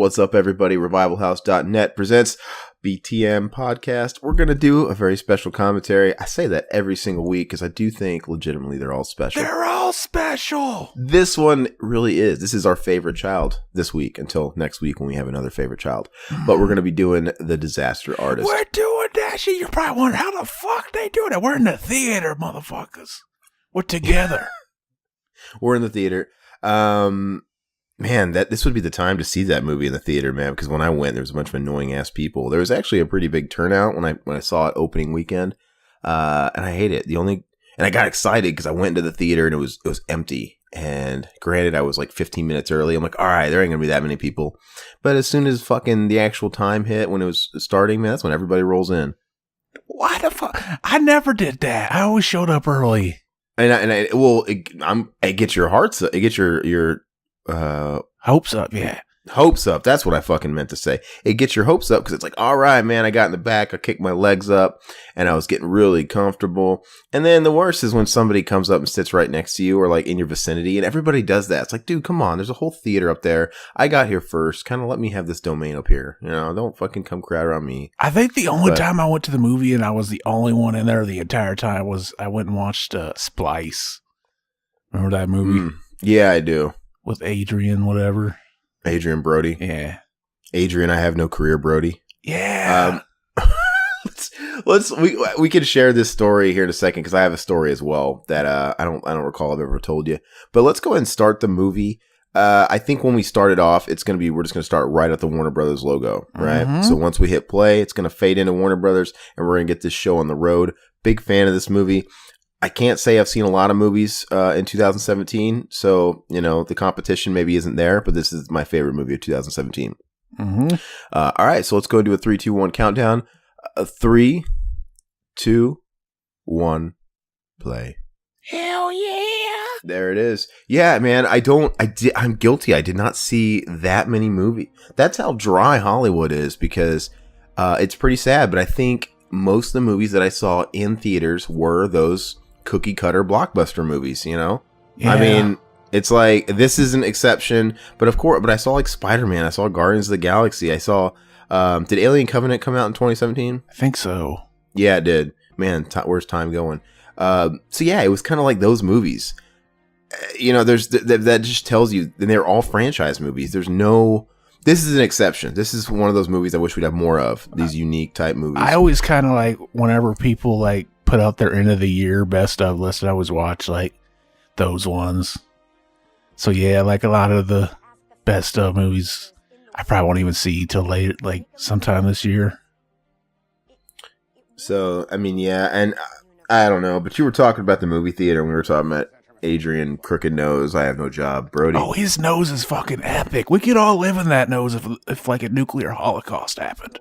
What's up, everybody? RevivalHouse.net presents BTM Podcast. We're going to do a very special commentary. I say that every single week because I do think legitimately they're all special. They're all special. This one really is. This is our favorite child this week until next week when we have another favorite child. But we're going to be doing The Disaster Artist. We're doing that shit. You're probably wondering how the fuck they doing it. We're in the theater, motherfuckers. We're together. We're in the theater. Man, this would be the time to see that movie in the theater, man. Because when I went, there was a bunch of annoying ass people. There was actually a pretty big turnout when I saw it opening weekend, and I hate it. And I got excited because I went into the theater and it was empty. And granted, I was like 15 minutes early. I'm like, all right, there ain't gonna be that many people. But as soon as fucking the actual time hit when it was starting, man, that's when everybody rolls in. Why the fuck? I never did that. I always showed up early. It gets your hearts up. It gets your hopes up. Yeah. Hopes up. That's what I fucking meant to say. It gets your hopes up because it's like, all right, man, I got in the back, I kicked my legs up, and I was getting really comfortable. And then the worst is when somebody comes up and sits right next to you or like in your vicinity, and everybody does that. It's like, dude, come on, there's a whole theater up there. I got here first. Kind of let me have this domain up here. You know, don't fucking come crowd around me. I think the only time I went to the movie and I was the only one in there the entire time was I went and watched Splice. Remember that movie? Yeah, I do. With Adrian, whatever. Adrian Brody. Yeah. Adrian, I have no career, Brody. Yeah. We can share this story here in a second because I have a story as well that I don't recall I've ever told you. But let's go ahead and start the movie. I think when we started off, we're just gonna start right at the Warner Brothers logo, right? Mm-hmm. So once we hit play, it's gonna fade into Warner Brothers, and we're gonna get this show on the road. Big fan of this movie. I can't say I've seen a lot of movies in 2017, so, you know, the competition maybe isn't there, but this is my favorite movie of 2017. Mm-hmm. All right, so let's go do a 3, 2, 1 countdown. 3, 2, 1, play. Hell yeah! There it is. Yeah, man, I'm guilty. I did not see that many movies. That's how dry Hollywood is because it's pretty sad, but I think most of the movies that I saw in theaters were those cookie cutter blockbuster movies, you know? Yeah. I mean, it's like, this is an exception, but I saw like Spider-Man, I saw Guardians of the Galaxy, I saw, did Alien Covenant come out in 2017? I think so. Yeah, it did. Man, where's time going? So yeah, it was kind of like those movies. You know, that just tells you, and they're all franchise movies. This is an exception. This is one of those movies I wish we'd have more of, these unique type movies. I always kind of like, whenever people like put out their end of the year best of list, I always watch like those ones. So yeah, like a lot of the best of movies I probably won't even see till later, like sometime this year. So, I mean, yeah, and I don't know, but you were talking about the movie theater when we were talking about Adrian Crooked Nose, I Have No Job, Brody. Oh, his nose is fucking epic. We could all live in that nose if like a nuclear holocaust happened.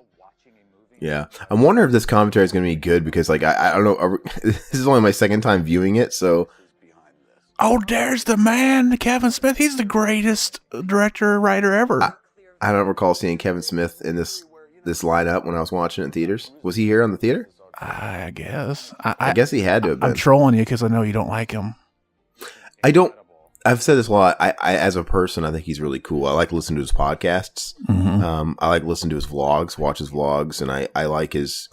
Yeah. I'm wondering if this commentary is going to be good because, like, I don't know. This is only my second time viewing it, so. Oh, there's the man, Kevin Smith. He's the greatest director, writer ever. I don't recall seeing Kevin Smith in this lineup when I was watching it in theaters. Was he here on the theater? I guess. I guess he had to have been. I'm trolling you because I know you don't like him. I've said this a lot. I as a person, I think he's really cool. I like listening to his podcasts. Mm-hmm. I like listening to his vlogs, watch his vlogs, and I like his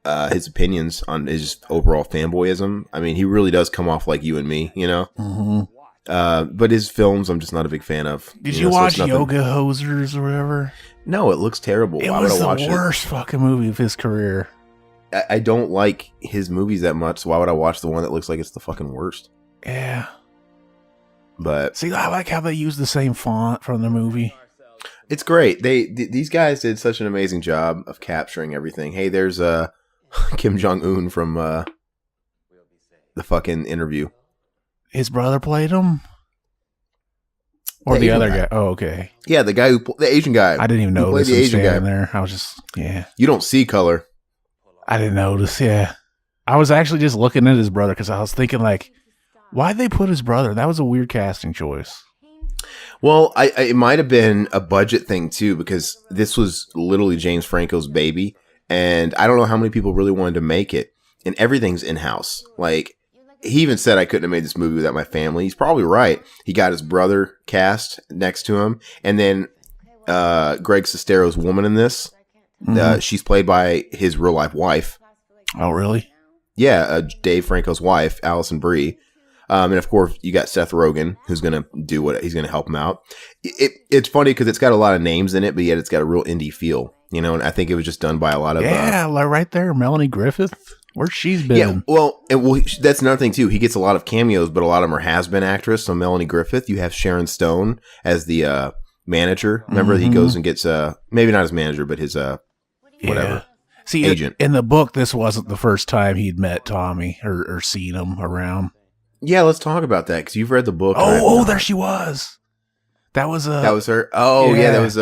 opinions on his overall fanboyism. I mean, he really does come off like you and me, you know? Mm-hmm. But his films, I'm just not a big fan of. Did you watch Yoga Hosers or whatever? No, it looks terrible. It was the worst fucking movie of his career. I don't like his movies that much, so why would I watch the one that looks like it's the fucking worst? Yeah. But see, I like how they use the same font from the movie. It's great. These guys did such an amazing job of capturing everything. Hey, there's Kim Jong-un from the fucking Interview. His brother played him? Or the other guy? Oh, okay. Yeah, the Asian guy. I didn't even know this was standing there. I was just, yeah. You don't see color. I didn't notice, yeah. I was actually just looking at his brother because I was thinking, like, why'd they put his brother? That was a weird casting choice. Well, it might have been a budget thing, too, because this was literally James Franco's baby. And I don't know how many people really wanted to make it. And everything's in-house. Like, he even said I couldn't have made this movie without my family. He's probably right. He got his brother cast next to him. And then Greg Sestero's woman in this. She's played by his real life wife. Oh, really? Yeah, Dave Franco's wife, Allison Brie. And of course, you got Seth Rogen, who's going to do what he's going to help him out. It's funny because it's got a lot of names in it, but yet it's got a real indie feel, you know. And I think it was just done by a lot of like right there, Melanie Griffith, where she's been. Yeah, well, that's another thing too. He gets a lot of cameos, but a lot of them are has-been actress. So Melanie Griffith, you have Sharon Stone as the manager. Remember, he goes and gets maybe not his manager, but his whatever. See, agent. In the book, this wasn't the first time he'd met Tommy or seen him around. Yeah, let's talk about that because you've read the book. Oh, there she was. That was her. Oh, yeah, that was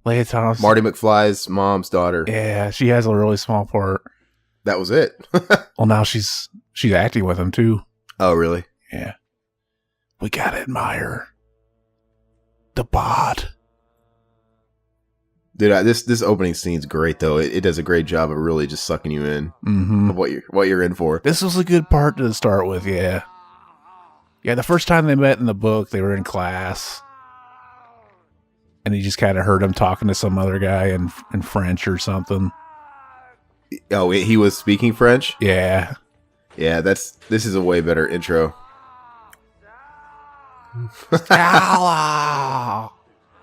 Leah Thompson, Marty McFly's mom's daughter. Yeah, she has a really small part. That was it. Well, now she's acting with him too. Oh, really? Yeah. We gotta admire the bod. Dude, this opening scene's great though. It does a great job of really just sucking you in of what you're in for. This was a good part to start with. Yeah. Yeah, the first time they met in the book, they were in class. And he just kind of heard him talking to some other guy in French or something. Oh, he was speaking French? Yeah. Yeah, this is a way better intro.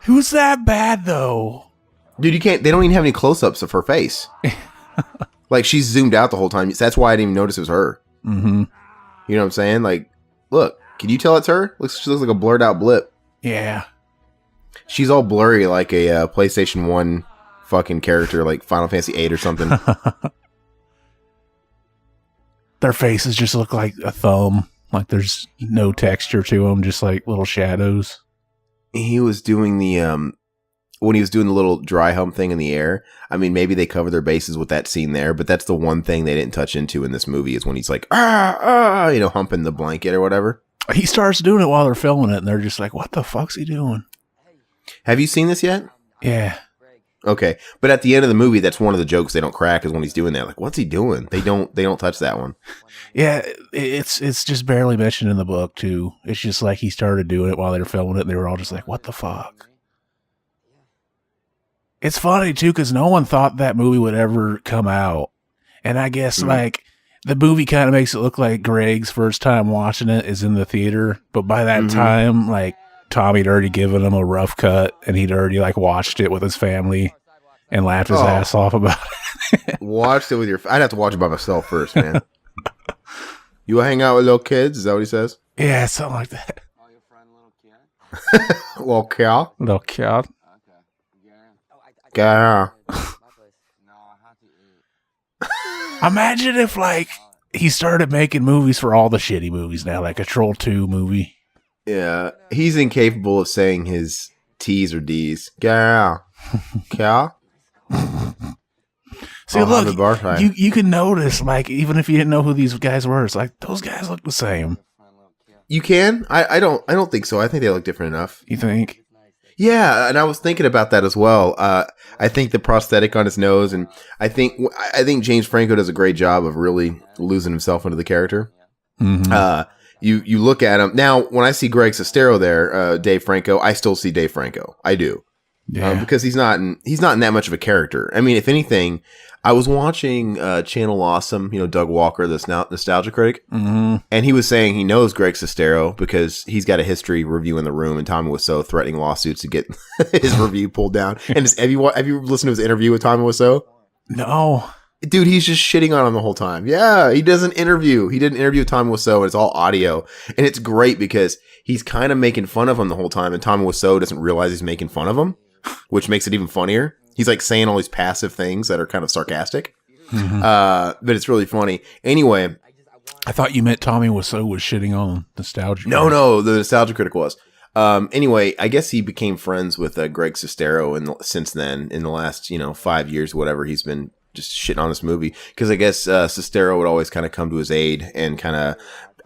Who's that bad, though? Dude, they don't even have any close-ups of her face. Like, she's zoomed out the whole time. That's why I didn't even notice it was her. Mm-hmm. You know what I'm saying? Like, look, can you tell it's her? She looks like a blurred out blip. Yeah. She's all blurry like a PlayStation 1 fucking character, like Final Fantasy 8 or something. Their faces just look like a thumb. Like there's no texture to them, just like little shadows. He was doing when he was doing the little dry hump thing in the air. I mean, maybe they cover their bases with that scene there, but that's the one thing they didn't touch into in this movie is when he's like, humping the blanket or whatever. He starts doing it while they're filming it, and they're just like, what the fuck's he doing? Have you seen this yet? Yeah. Okay. But at the end of the movie, that's one of the jokes they don't crack is when he's doing that. Like, what's he doing? They don't touch that one. Yeah, it's just barely mentioned in the book, too. It's just like he started doing it while they were filming it, and they were all just like, what the fuck? It's funny, too, because no one thought that movie would ever come out. And I guess, like, the movie kind of makes it look like Greg's first time watching it is in the theater. But by that time, like, Tommy'd already given him a rough cut, and he'd already, like, watched it with his family and laughed his ass off about it. Watched it with I'd have to watch it by myself first, man. You hang out with little kids? Is that what he says? Yeah, something like that. Oh, your friend, little kid? Little kid? Little kid. Okay. Yeah. No, I have to eat. Imagine if, like, he started making movies for all the shitty movies now, like a Troll 2 movie. Yeah. He's incapable of saying his T's or D's. Yeah. Yeah. See, look, you can notice, like, even if you didn't know who these guys were, it's like, those guys look the same. You can? I don't think so. I think they look different enough. You think? Yeah, and I was thinking about that as well. I think the prosthetic on his nose, and I think James Franco does a great job of really losing himself into the character. Mm-hmm. You look at him now. When I see Greg Sestero there, Dave Franco, I still see Dave Franco. I do, because he's not in that much of a character. I mean, if anything, I was watching Channel Awesome, Doug Walker, the nostalgia critic, and he was saying he knows Greg Sestero because he's got a history reviewing The Room, and Tommy Wiseau threatening lawsuits to get his review pulled down. And have you listened to his interview with Tommy Wiseau? No. Dude, he's just shitting on him the whole time. Yeah, he does an interview. He did an interview with Tommy Wiseau, and it's all audio. And it's great because he's kind of making fun of him the whole time, and Tommy Wiseau doesn't realize he's making fun of him, which makes it even funnier. He's like saying all these passive things that are kind of sarcastic. But it's really funny. Anyway. I thought you meant Tommy Wiseau was shitting on Nostalgia. No, the Nostalgia Critic was. Anyway, I guess he became friends with Greg Sestero since then, in the last, 5 years, whatever, he's been just shitting on this movie. Because I guess Sestero would always kind of come to his aid and kind of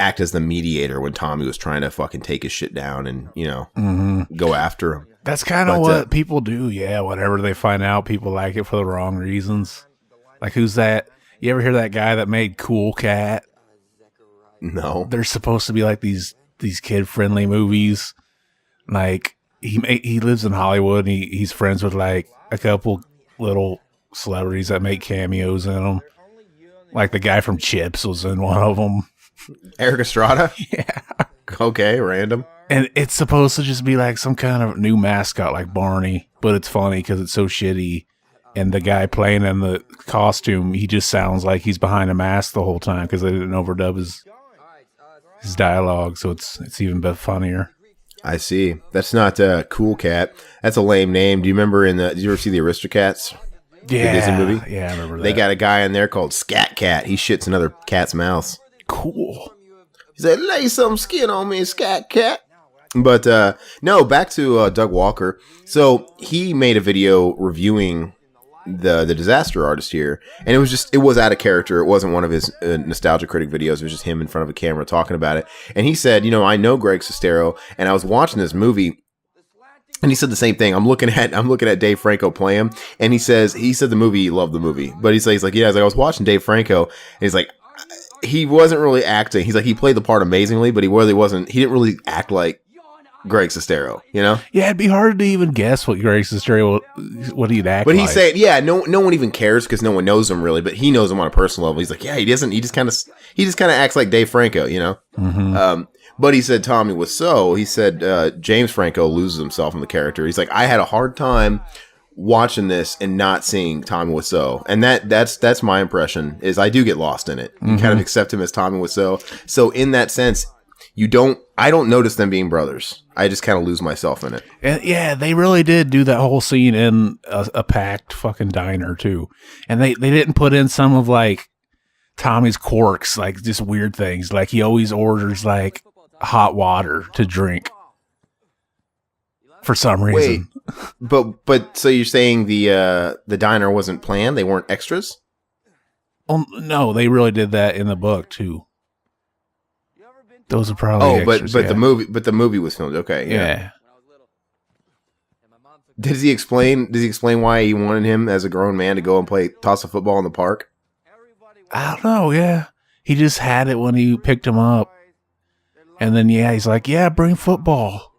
act as the mediator when Tommy was trying to fucking take his shit down and, go after him. That's kind of what people do, yeah. Whenever they find out people like it for the wrong reasons. Like, who's that? You ever hear that guy that made Cool Cat? No. They're supposed to be like these kid-friendly movies. Like, he lives in Hollywood. And he's friends with like a couple little celebrities that make cameos in them. Like the guy from Chips was in one of them. Eric Estrada? Yeah. Okay, random. And it's supposed to just be like some kind of new mascot like Barney, but it's funny because it's so shitty. And the guy playing in the costume, he just sounds like he's behind a mask the whole time because they didn't overdub his dialogue, so it's even bit funnier. I see. That's not Cool Cat. That's a lame name. Do you remember did you ever see the Aristocats? Yeah, the Disney movie? Yeah, I remember that. They got a guy in there called Scat Cat. He shits another cat's mouth. Cool. He said, lay some skin on me, Scat Cat. But no, back to Doug Walker. So he made a video reviewing the Disaster Artist here, and it was out of character. It wasn't one of his Nostalgia Critic videos. It was just him in front of a camera talking about it. And he said, I know Greg Sestero, and I was watching this movie, and he said the same thing. I'm looking at Dave Franco play him, and he said the movie, he loved the movie, but he's like, I was watching Dave Franco, and he's like, he wasn't really acting. He's like, he played the part amazingly, but he didn't really act like Greg Sestero, Yeah, it'd be hard to even guess what Greg Sestero, what he'd act like. But he's saying, yeah, no one even cares because no one knows him really, but he knows him on a personal level. He's like, yeah, he doesn't. He just kind of acts like Dave Franco, Mm-hmm. But he said Tommy Wiseau. He said James Franco loses himself in the character. He's like, I had a hard time watching this and not seeing Tommy Wiseau, and that's my impression. Is I do get lost in it. You kind of accept him as Tommy Wiseau. So in that sense, I don't notice them being brothers. I just kind of lose myself in it. And yeah, they really did do that whole scene in a packed fucking diner too. And they didn't put in some of like Tommy's quirks, like just weird things. Like he always orders like hot water to drink for some reason. Wait, but so you're saying the diner wasn't planned? They weren't extras? No, they really did that in the book too. Those are probably extras, but the movie was filmed. Okay, yeah. Does he explain why he wanted him as a grown man to go and play toss a football in the park? I don't know. Yeah, he just had it when he picked him up, and then he's like, yeah, bring football.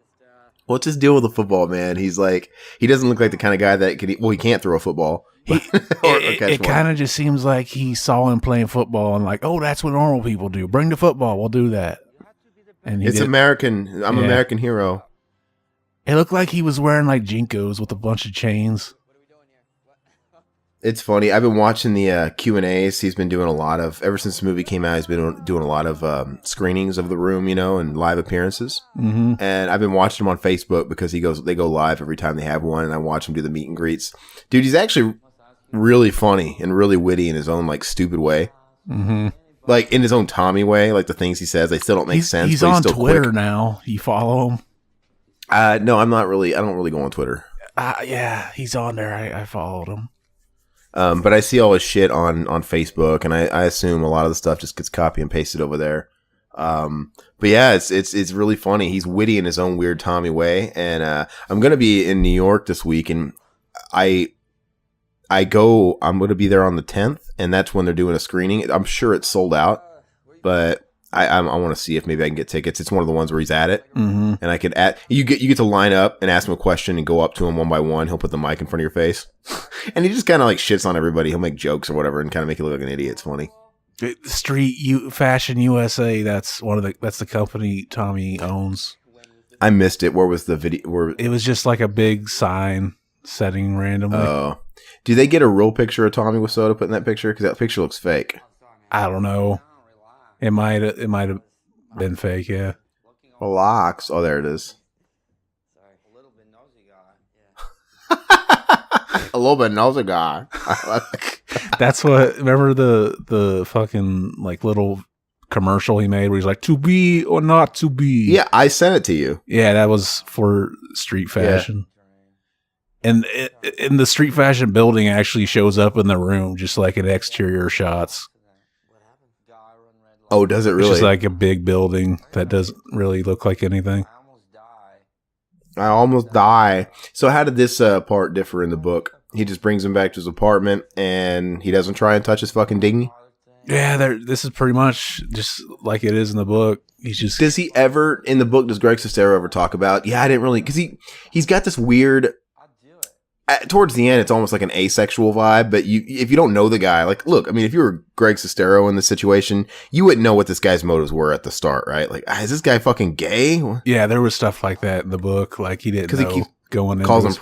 What's his deal with the football, man? He's like, he doesn't look like the kind of guy that he can't throw a football. It kind of just seems like he saw him playing football and like, oh, that's what normal people do. Bring the football. We'll do that. And it's American. I'm American hero. It looked like he was wearing like Jinkos with a bunch of chains. It's funny. I've been watching the Q&As. He's been doing a lot of, ever since the movie came out, he's been doing a lot of screenings of the room, and live appearances. Mm-hmm. And I've been watching him on Facebook because they go live every time they have one, and I watch him do the meet and greets. Dude, he's actually really funny and really witty in his own like stupid way. Mm-hmm. Like in his own Tommy way, like the things he says, they still don't make sense. He's but on still Twitter quick. now. You follow him? No, I'm not really. I don't really go on Twitter. Yeah, he's on there. I followed him. But I see all his shit on Facebook, and I assume a lot of the stuff just gets copy and pasted over there. But yeah, it's really funny. He's witty in his own weird Tommy way, and I'm gonna be in New York this week, and I'm gonna be there on the 10th, and that's when they're doing a screening. I'm sure it's sold out, but I want to see if maybe I can get tickets. It's one of the ones where he's at it, mm-hmm. and I could you get to line up and ask him a question and go up to him one by one. He'll put the mic in front of your face, and he just kind of like shits on everybody. He'll make jokes or whatever and kind of make you look like an idiot. It's funny. Fashion USA. That's the company Tommy owns. I missed it. Where was the video? It was just like a big sign setting randomly. Oh, do they get a real picture of Tommy Wiseau to put in that picture? Because that picture looks fake. I don't know. It might have been fake. Yeah. Relax. Oh, there it is. A little bit nosy guy. A little bit nosy guy. That's what. Remember the fucking like little commercial he made where he's like, "To be or not to be." Yeah, I sent it to you. Yeah, that was for street fashion. Yeah. And in the street fashion building actually shows up in the room, just like in exterior shots. Oh, does it really? It's just like a big building that doesn't really look like anything. I almost die. So how did this part differ in the book? He just brings him back to his apartment, and he doesn't try and touch his fucking dinghy? Yeah, this is pretty much just like it is in the book. He's just Does he ever in the book? Does Greg Sestero ever talk about? Yeah, I didn't really because he's got this weird. Towards the end, it's almost like an asexual vibe. But if you don't know the guy, like, look, I mean, if you were Greg Sestero in this situation, you wouldn't know what this guy's motives were at the start, right? Like, is this guy fucking gay? Yeah, there was stuff like that in the book. Like he didn't know he going in. Calls him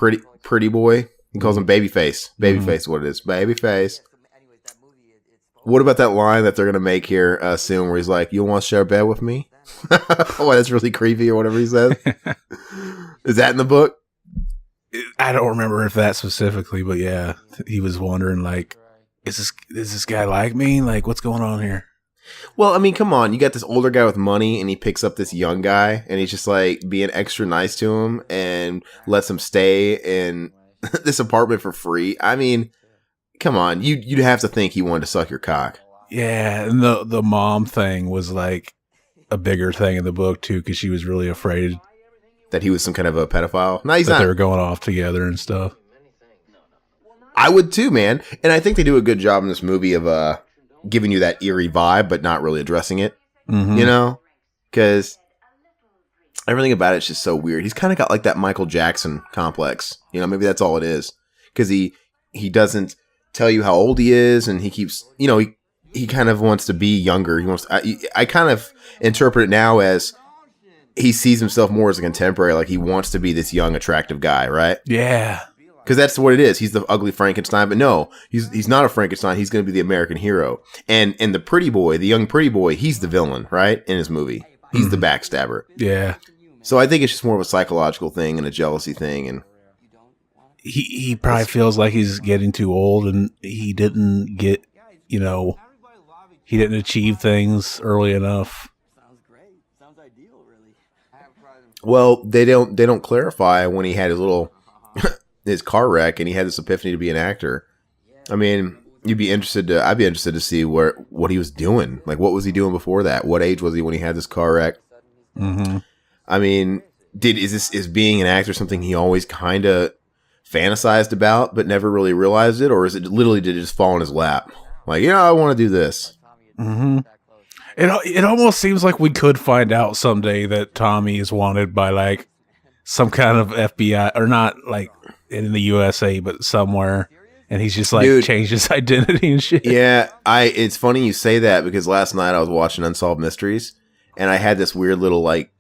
pretty boy. He calls him babyface. Babyface, is what it is. Babyface. What about that line that they're gonna make here soon, where he's like, "You want to share a bed with me?" Oh, that's really creepy, or whatever he says. Is that in the book? I don't remember if that specifically, but yeah, he was wondering like, is this guy like me? Like, what's going on here? Well, I mean, come on. You got this older guy with money, and he picks up this young guy, and he's just like being extra nice to him and lets him stay in this apartment for free. I mean, come on. You'd have to think he wanted to suck your cock. Yeah, and the mom thing was like a bigger thing in the book too, because she was really afraid that he was some kind of a pedophile. No, he's that not. They were going off together and stuff. I would too, man. And I think they do a good job in this movie of giving you that eerie vibe, but not really addressing it. Mm-hmm. You know? Because everything about it's just so weird. He's kind of got like that Michael Jackson complex. You know, maybe that's all it is. Because he doesn't tell you how old he is, and he keeps, you know, he kind of wants to be younger. He wants. I kind of interpret it now as he sees himself more as a contemporary. Like he wants to be this young, attractive guy, right? Yeah. Because that's what it is. He's the ugly Frankenstein, but no, he's not a Frankenstein. He's going to be the American hero. And the pretty boy, the young pretty boy, he's the villain, right? In his movie, he's the backstabber. Yeah. So I think it's just more of a psychological thing and a jealousy thing, and he probably feels like he's getting too old, and he didn't get, you know, he didn't achieve things early enough. Well, they don't clarify when he had his little his car wreck and he had this epiphany to be an actor. I mean, I'd be interested to see what he was doing. Like, what was he doing before that? What age was he when he had this car wreck? Mm-hmm. I mean, is being an actor something he always kind of fantasized about but never really realized it, or is it literally did it just fall in his lap? Like, yeah, I want to do this. Mm-hmm. It almost seems like we could find out someday that Tommy is wanted by like some kind of FBI, or not like in the USA, but somewhere, and he's just like changed his identity and shit. Yeah, it's funny you say that because last night I was watching Unsolved Mysteries, and I had this weird little like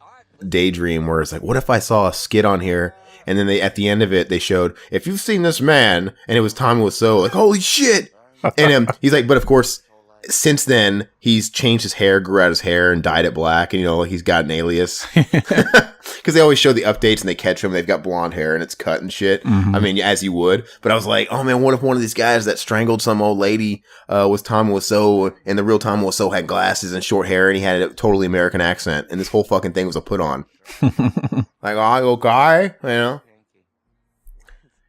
daydream where it's like, what if I saw a skit on here, and then at the end of it they showed, if you've seen this man, and it was Tommy Wiseau, like, holy shit, and he's like, but of course, since then, he's changed his hair, grew out his hair, and dyed it black. And, you know, he's got an alias. Because they always show the updates and they catch him. They've got blonde hair and it's cut and shit. Mm-hmm. I mean, as you would. But I was like, oh, man, what if one of these guys that strangled some old lady was Tommy Wiseau, and the real Tommy Wiseau had glasses and short hair, and he had a totally American accent. And this whole fucking thing was a put on. Like, oh, okay, you know?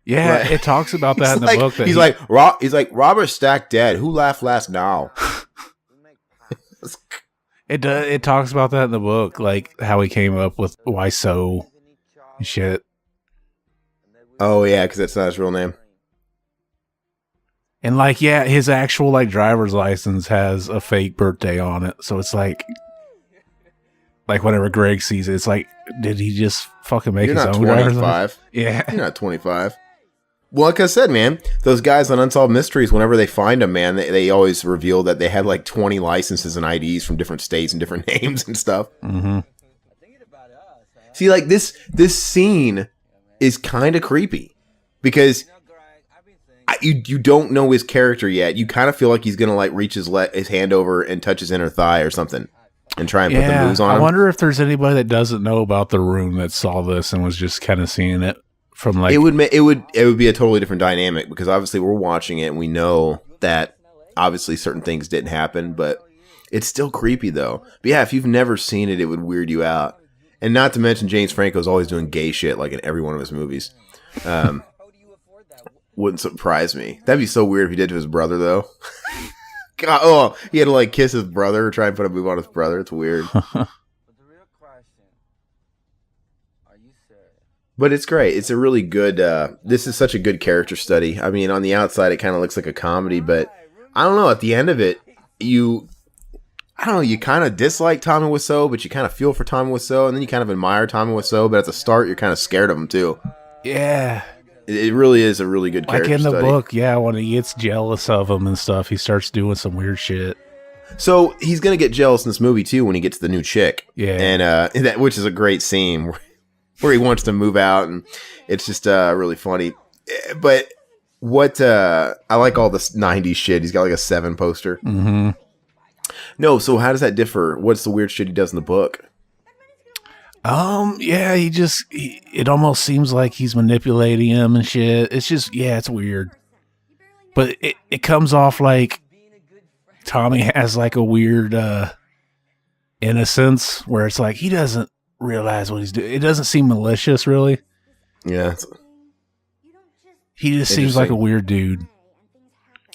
Yeah, it talks about that in the book. He's like Robert Stack dead. Who laughed last now? It talks about that in the book, like how he came up with why so shit. Oh yeah, because that's not his real name. And like, yeah, his actual like driver's license has a fake birthday on it, so it's like whenever Greg sees it, it's like, did he just fucking make his own driver's license? Yeah, you're not 25. Well, like I said, man, those guys on Unsolved Mysteries, whenever they find them, man, they always reveal that they had like 20 licenses and IDs from different states and different names and stuff. Mm-hmm. See, like this scene is kind of creepy because you don't know his character yet. You kind of feel like he's gonna like reach his hand over and touch his inner thigh or something and try and put the moves on him. I wonder if there's anybody that doesn't know about the room that saw this and was just kind of seeing it. From like, it would be a totally different dynamic because obviously we're watching it and we know that obviously certain things didn't happen, but it's still creepy though. But yeah, if you've never seen it, it would weird you out. And not to mention James Franco's always doing gay shit like in every one of his movies. Wouldn't surprise me. That'd be so weird if he did to his brother though. God, he had to like kiss his brother or try and put a move on his brother. It's weird. But it's great. It's a really good, this is such a good character study. I mean, on the outside, it kind of looks like a comedy, but I don't know. At the end of it, I don't know, you kind of dislike Tommy Wiseau, but you kind of feel for Tommy Wiseau, and then you kind of admire Tommy Wiseau, but at the start, you're kind of scared of him, too. Yeah. It really is a really good character Like in the study. book, yeah, when he gets jealous of him and stuff, he starts doing some weird shit. So he's going to get jealous in this movie, too, when he gets the new chick. Yeah. And which is a great scene where he wants to move out, and it's just really funny. But what I like all this 90s shit. He's got like a 7 poster. Mm-hmm. No, so how does that differ? What's the weird shit he does in the book? Yeah, it almost seems like he's manipulating him and shit. It's just, yeah, it's weird. But it comes off like Tommy has like a weird innocence where it's like he doesn't realize what he's doing. It doesn't seem malicious, really. Yeah. He just seems like a weird dude.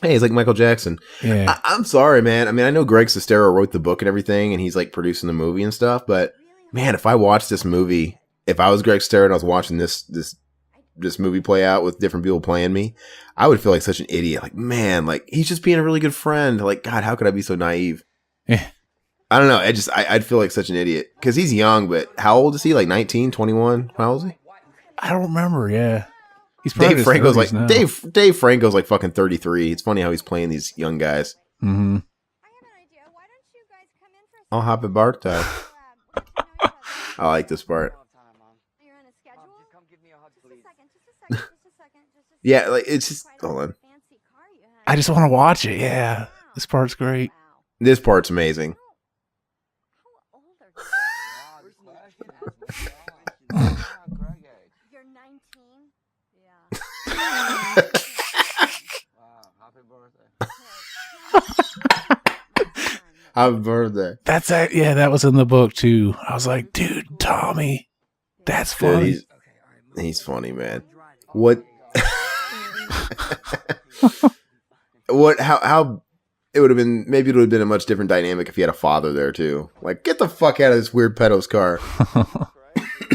Hey, he's like Michael Jackson. Yeah. I'm sorry, man. I mean, I know Greg Sestero wrote the book and everything, and he's like producing the movie and stuff, but man, if I watched this movie, if I was Greg Sestero and I was watching this movie play out with different people playing me, I would feel like such an idiot. Like, man, like he's just being a really good friend. Like, God, how could I be so naive? Yeah. I don't know. I'd feel like such an idiot because he's young, but how old is he? Like 19, 21? How old is he? I don't remember. Yeah. He's probably Dave Franco's like now. Dave Franco's like fucking 33. It's funny how he's playing these young guys. Mm-hmm. Oh, happy birthday. I like this part. Yeah, like it's just hold on. I just want to watch it. Yeah. This part's great. This part's amazing. You're 19? Yeah. Happy birthday. Yeah, that was in the book too. I was like, dude, Tommy, that's funny. Dude, he's funny, man. What? How it would have been, maybe it would have been a much different dynamic if he had a father there too. Like, get the fuck out of this weird pedo's car.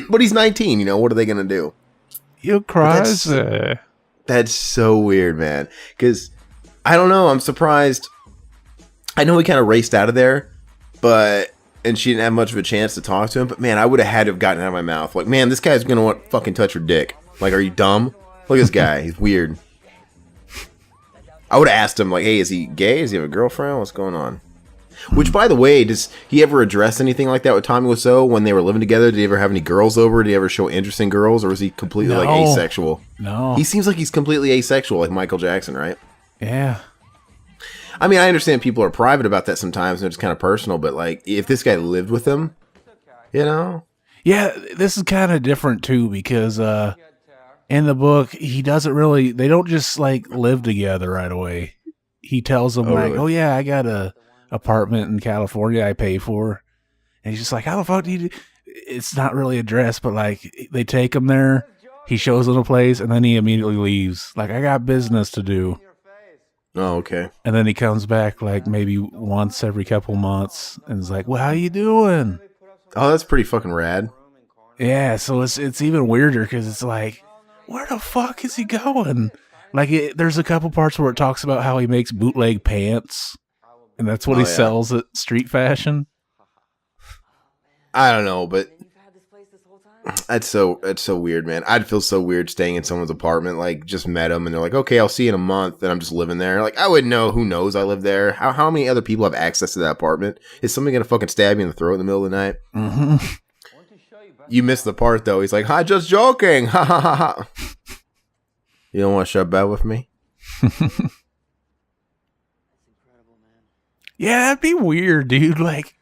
But he's 19, what are they going to do? You cries. That's so weird, man. Because, I don't know, I'm surprised. I know he kind of raced out of there, and she didn't have much of a chance to talk to him, but man, I would have had to have gotten it out of my mouth. Like, man, this guy's going to want to fucking touch her dick. Like, are you dumb? Look at this guy. He's weird. I would have asked him, like, hey, is he gay? Does he have a girlfriend? What's going on? Which, by the way, does he ever address anything like that with Tommy Wiseau when they were living together? Did he ever have any girls over? Did he ever show interest in girls? Or was he completely, like, asexual? No. He seems like he's completely asexual, like Michael Jackson, right? Yeah. I mean, I understand people are private about that sometimes, and it's kind of personal, but, like, if this guy lived with him, Yeah, this is kind of different, too, because in the book, he doesn't really... They don't just, like, live together right away. He tells them, really? oh, yeah, I got a apartment in California I pay for. And he's just like, how the fuck do you do? It's not really addressed, but, like, they take him there. He shows them a place, and then he immediately leaves. Like, I got business to do. Oh, okay. And then he comes back like maybe once every couple months and is like, well, how you doing? Oh, that's pretty fucking rad. Yeah, so it's even weirder because it's like, where the fuck is he going? Like, there's a couple parts where it talks about how he makes bootleg pants, and that's what he sells at Street Fashion. I don't know, but that's so weird, man. I'd feel so weird staying in someone's apartment, like just met them and they're like, okay, I'll see you in a month, and I'm just living there. Like, I wouldn't know. Who knows? I live there. How many other people have access to that apartment? Is somebody gonna fucking stab you in the throat in the middle of the night? Mm-hmm. You missed the part though. He's like, "Hi, just joking." Ha ha ha ha. You don't want to share bed with me? Yeah, that'd be weird, dude. Like,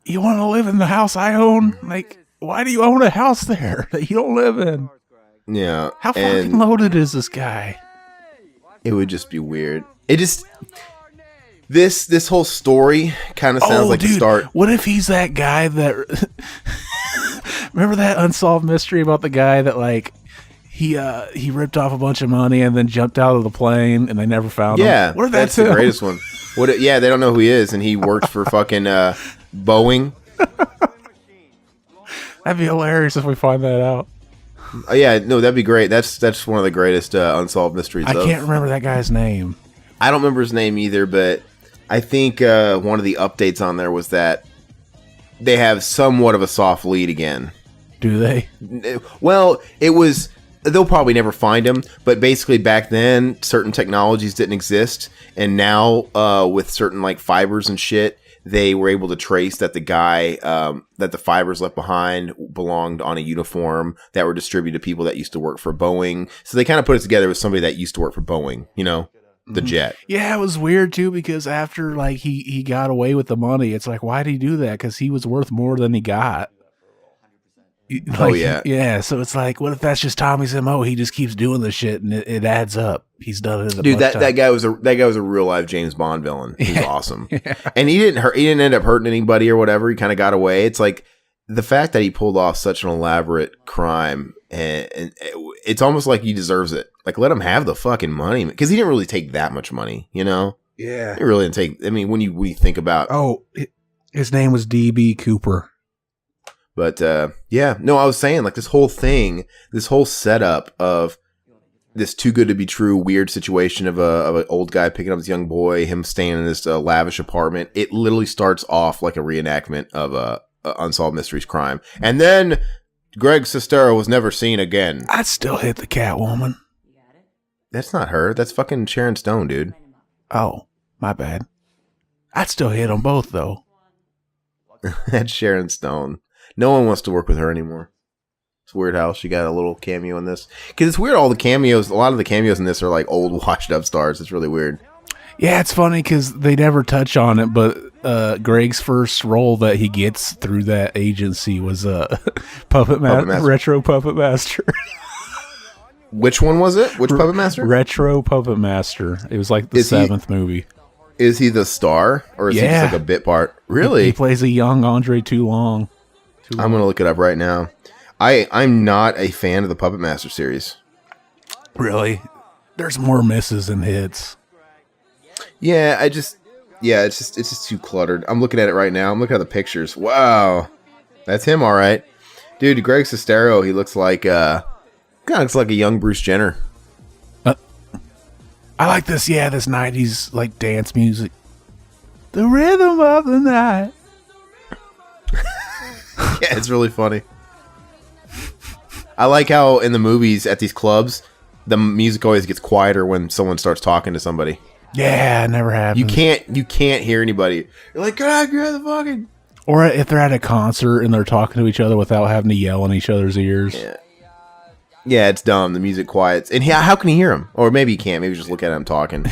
you want to live in the house I own? Like, why do you own a house there that you don't live in? Yeah. How fucking loaded is this guy? It would just be weird. It just this whole story kind of sounds like dude, the start. What if he's that guy that remember that unsolved mystery about the guy that like he ripped off a bunch of money and then jumped out of the plane and they never found him? Yeah, What if that's him? the greatest one. Yeah, they don't know who he is, and he works for fucking Boeing. That'd be hilarious if we find that out. Oh, yeah, no, that'd be great. That's one of the greatest unsolved mysteries. I can't remember that guy's name. I don't remember his name either, but I think one of the updates on there was that they have somewhat of a soft lead again. Do they? Well, it was. They'll probably never find him, but basically back then, certain technologies didn't exist, and now with certain like fibers and shit, they were able to trace that the guy that the fibers left behind belonged on a uniform that were distributed to people that used to work for Boeing. So they kind of put it together with somebody that used to work for Boeing, you know, the jet. Yeah, it was weird too because after like he got away with the money, it's like why did he do that? Because he was worth more than he got. Like, Oh, yeah. yeah. So it's like, what if that's just Tommy's MO? He just keeps doing this shit, and it adds up. He's done it. Dude, that guy was a real life James Bond villain. He was awesome, Yeah. and he didn't end up hurting anybody or whatever. He kind of got away. It's like the fact that he pulled off such an elaborate crime, and it's almost like he deserves it. Like, let him have the fucking money because he didn't really take that much money, you know. Yeah. He really didn't take. I mean, when you think about, Oh, his name was DB Cooper. but yeah, no, I was saying like this whole thing, this whole setup of this too good to be true weird situation of an old guy picking up his young boy, him staying in this lavish apartment. It literally starts off like a reenactment of a unsolved mysteries crime, and then Greg Sestero was never seen again. I'd still hit the Catwoman. That's not her. That's fucking Sharon Stone, dude. Oh, my bad. I'd still hit them both though. That's Sharon Stone. No one wants to work with her anymore. It's weird how she got a little cameo in this. Because it's weird, a lot of the cameos in this are like old washed up stars. It's really weird. Yeah, it's funny because they never touch on it, but Greg's first role that he gets through that agency was Puppet Master. Retro Puppet Master. Which one was it? Which Puppet Master? Retro Puppet Master. It was like the seventh movie. Is he the star? Or is he Yeah. just like a bit part? Really? He plays a young Andre Toulon. I'm going to look it up right now. I'm not a fan of the Puppet Master series. Really? There's more misses than hits. Yeah, it's just too cluttered. I'm looking at it right now. I'm looking at the pictures. Wow. That's him, all right. Dude, Greg Sestero, he looks like kind of looks like a young Bruce Jenner. I like this, this 90s like dance music. The rhythm of the night. Yeah, it's really funny. I like how in the movies at these clubs, the music always gets quieter when someone starts talking to somebody. Yeah, it never happens. You can't hear anybody. You're like, God, you're the fucking. Or if they're at a concert and they're talking to each other without having to yell in each other's ears. Yeah, it's dumb. The music quiets, and how can he hear him? Or maybe he can't. Maybe just look at him talking.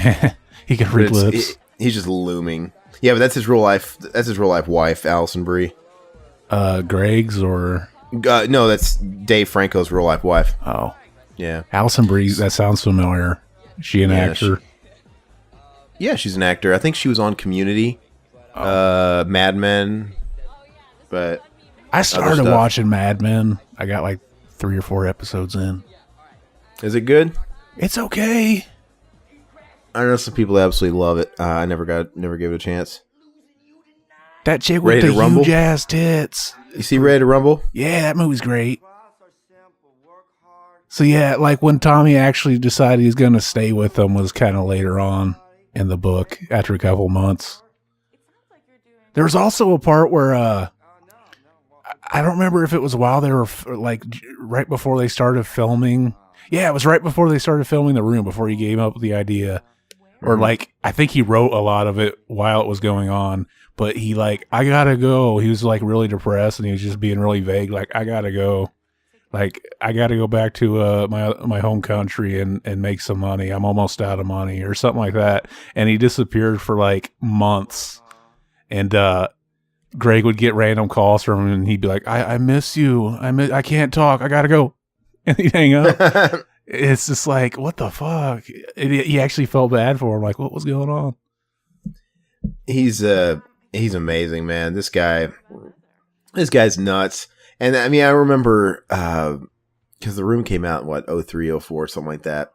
He can read lips. He's just looming. Yeah, but that's his real life. That's his real life wife, Allison Brie. Greg's or no, that's Dave Franco's real life wife. oh, Yeah, Allison Brie. That sounds familiar. Is she an actor? yeah, she's an actor. I think she was on Community, Mad Men. But I started stuff. watching Mad Men. I got like 3 or 4 episodes in. is it good? It's okay. I know some people that absolutely love it. I never gave it a chance. That chick with Ready the to Rumble? huge ass tits. You see Ready to Rumble? Yeah, that movie's great. So yeah, like when Tommy actually decided he's going to stay with them was kind of later on in the book after a couple months. There was also a part where I don't remember if it was while they were like right before they started filming. Yeah, it was right before they started filming The Room, before he gave up the idea. Or like, I think he wrote a lot of it while it was going on, but he like, I gotta go. He was like really depressed and he was just being really vague. Like, I gotta go. Like, I gotta go back to my home country and make some money. I'm almost out of money or something like that. And he disappeared for like months. And Greg would get random calls from him and he'd be like, I miss you. I can't talk. I gotta go. And he'd hang up. It's just like, what the fuck? He actually felt bad for him. Like, what was going on? He's amazing, man. This guy's nuts. And I mean, I remember because The Room came out in 03, 04, something like that.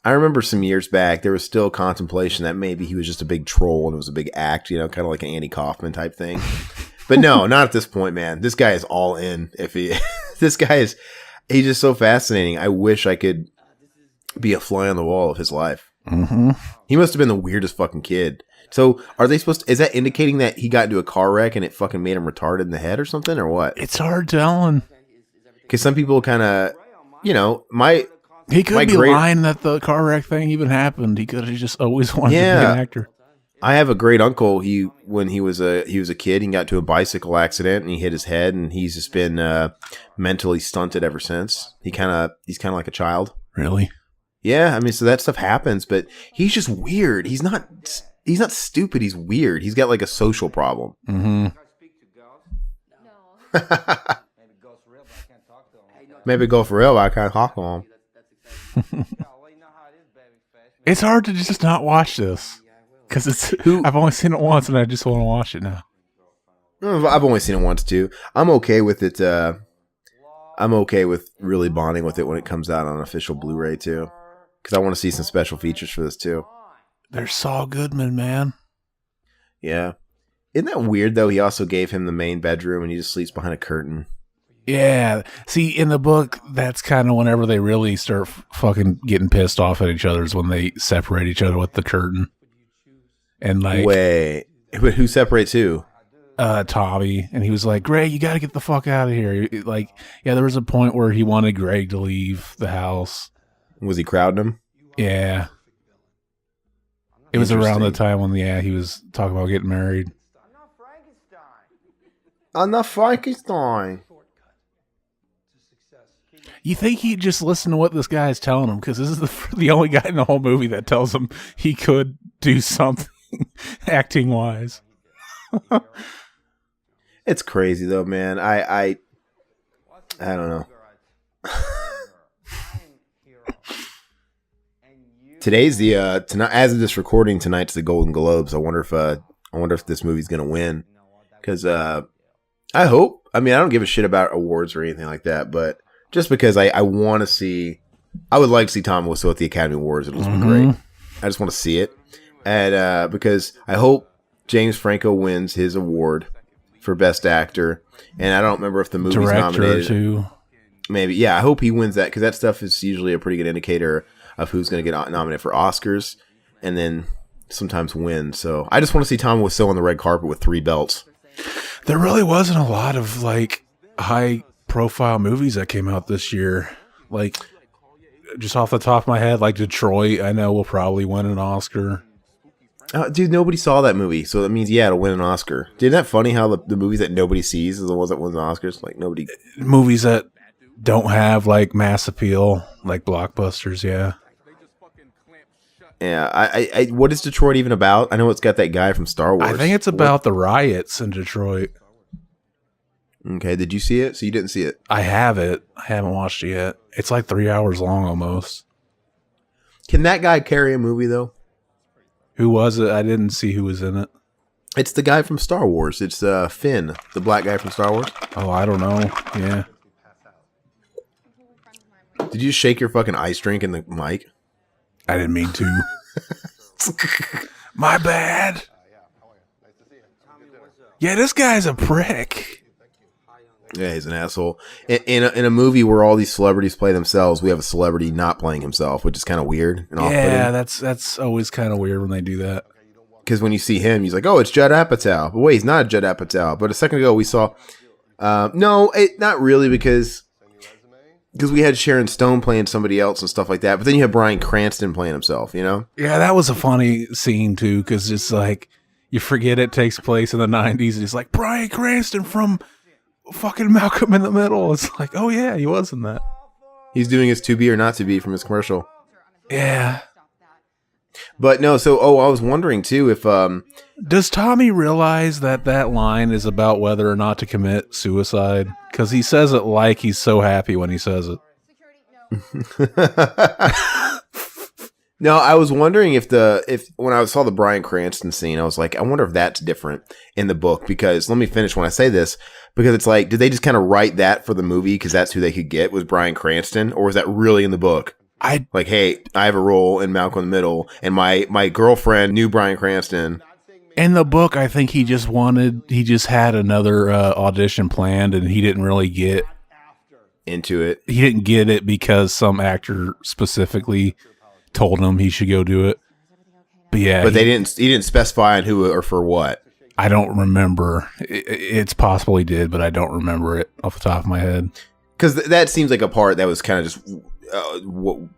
I remember some years back there was still contemplation that maybe he was just a big troll and it was a big act, you know, kind of like an Andy Kaufman type thing. But no, not at this point, man. This guy is all in. He's just so fascinating. I wish I could be a fly on the wall of his life. Mm-hmm. He must have been the weirdest fucking kid. So are they supposed to, is that indicating that he got into a car wreck and it fucking made him retarded in the head or something, or what? It's hard telling. Because some people kind of, you know, He could My be great- lying that the car wreck thing even happened. He could have just always wanted to be Yeah. an actor. I have a great uncle. When he was a kid, he got into a bicycle accident and he hit his head, and he's just been mentally stunted ever since. He's kind of like a child. Really? Yeah, I mean, so that stuff happens, but he's just weird. He's not stupid. He's weird. He's got like a social problem. Mm-hmm. Maybe go for real, but I can't talk to him. It's hard to just not watch this because I've only seen it once and I just want to watch it now. I've only seen it once too. I'm okay with it. I'm okay with really bonding with it when it comes out on official Blu-ray too, because I want to see some special features for this too. There's Saul Goodman, man. Yeah, isn't that weird though? He also gave him the main bedroom, and he just sleeps behind a curtain. Yeah. See, in the book, that's kind of whenever they really start fucking getting pissed off at each other is when they separate each other with the curtain. And like, Wait, but who separates who? Tommy, and he was like, Greg, you got to get the fuck out of here. Like, yeah, there was a point where he wanted Greg to leave the house. Was he crowding him? Yeah. It was around the Interesting. time when, he was talking about getting married. I'm not Frankenstein. You think he'd just listen to what this guy is telling him? Because this is the only guy in the whole movie that tells him he could do something acting-wise. It's crazy though, man. I don't know. Today's the tonight, as of this recording, tonight's the Golden Globes. I wonder if this movie's gonna win, because I hope. I mean, I don't give a shit about awards or anything like that, but just because I want to see, I would like to see Tom Wiseau at the Academy Awards. It'll just be great. I just want to see it, and because I hope James Franco wins his award for Best Actor, and I don't remember if the movie's Director, nominated. too. Maybe, yeah. I hope he wins that, because that stuff is usually a pretty good indicator of who's going to get nominated for Oscars, and then sometimes win. So I just want to see Tom Wiseau on the red carpet with 3 belts. There really wasn't a lot of, like, high-profile movies that came out this year. Like, just off the top of my head, like Detroit, I know will probably win an Oscar. Dude, nobody saw that movie, so that means, yeah, it'll win an Oscar. Isn't that funny how the movies that nobody sees are the ones that win the Oscars? Like, nobody... Movies that don't have, like, mass appeal, like blockbusters, yeah. Yeah, I what is Detroit even about? I know it's got that guy from Star Wars. I think it's about the riots in Detroit. Okay, did you see it? So you didn't see it. I have it. I haven't watched it yet. It's like 3 hours long almost. Can that guy carry a movie, though? Who was it? I didn't see who was in it. It's the guy from Star Wars. It's Finn, the black guy from Star Wars. Oh, I don't know. Yeah. Did you just shake your fucking ice drink in the mic? I didn't mean to. My bad. Yeah, this guy's a prick. Yeah, he's an asshole. In a movie where all these celebrities play themselves, we have a celebrity not playing himself, which is kind of weird and Yeah, off-putting. that's always kind of weird when they do that. Because when you see him, he's like, "Oh, it's Judd Apatow." But wait, he's not Judd Apatow. But a second ago, we saw, not really, because we had Sharon Stone playing somebody else and stuff like that. But then you have Bryan Cranston playing himself. You know? Yeah, that was a funny scene too, because it's like you forget it takes place in the 90s. And it's like Bryan Cranston from fucking Malcolm in the Middle. It's like, oh yeah, he was in that. He's doing his "To Be or Not to Be" from his commercial. Yeah. But no, so I was wondering too if Does Tommy realize that line is about whether or not to commit suicide? Because he says it like he's so happy when he says it. No, I was wondering if when I saw the Bryan Cranston scene, I was like, I wonder if that's different in the book, because let me finish when I say this, because it's like, did they just kind of write that for the movie because that's who they could get was Bryan Cranston, or was that really in the book? Like, hey, I have a role in Malcolm in the Middle, and my girlfriend knew Bryan Cranston. In the book, I think he just had another audition planned, and he didn't really get Into it. He didn't get it because some actor specifically told him he should go do it. But yeah, But he didn't specify on who or for what. I don't remember. It's possible he did, but I don't remember it off the top of my head. Because that seems like a part that was kind of just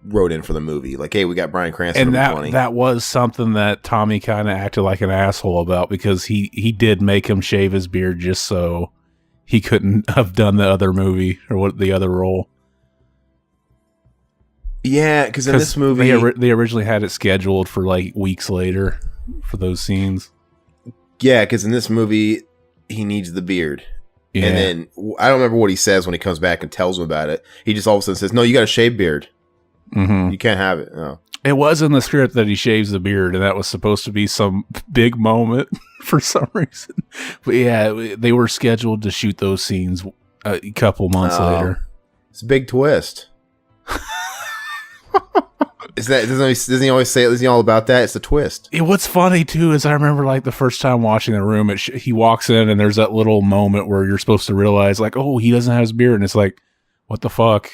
wrote in for the movie. Like, hey, we got Bryan Cranston. And that was something that Tommy kind of acted like an asshole about, because he did make him shave his beard just so he couldn't have done the other movie or the other role. Yeah, because in this movie... They originally had it scheduled for like weeks later for those scenes. Yeah, because in this movie, he needs the beard. Yeah. And then, I don't remember what he says when he comes back and tells him about it. He just all of a sudden says, no, you got a shaved beard. Mm-hmm. You can't have it. No. It was in the script that he shaves the beard, and that was supposed to be some big moment for some reason. But yeah, they were scheduled to shoot those scenes a couple months later. It's a big twist. Doesn't he always say it? Isn't he all about that? It's a twist. What's funny too is I remember like the first time watching The Room, he walks in and there's that little moment where you're supposed to realize like, oh, he doesn't have his beard, and it's like, what the fuck?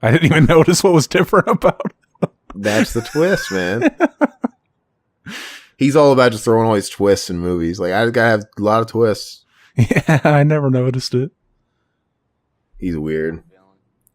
I didn't even notice what was different about it. That's the twist, man. He's all about just throwing all these twists in movies. Like, I just gotta have a lot of twists. Yeah, I never noticed it. He's weird.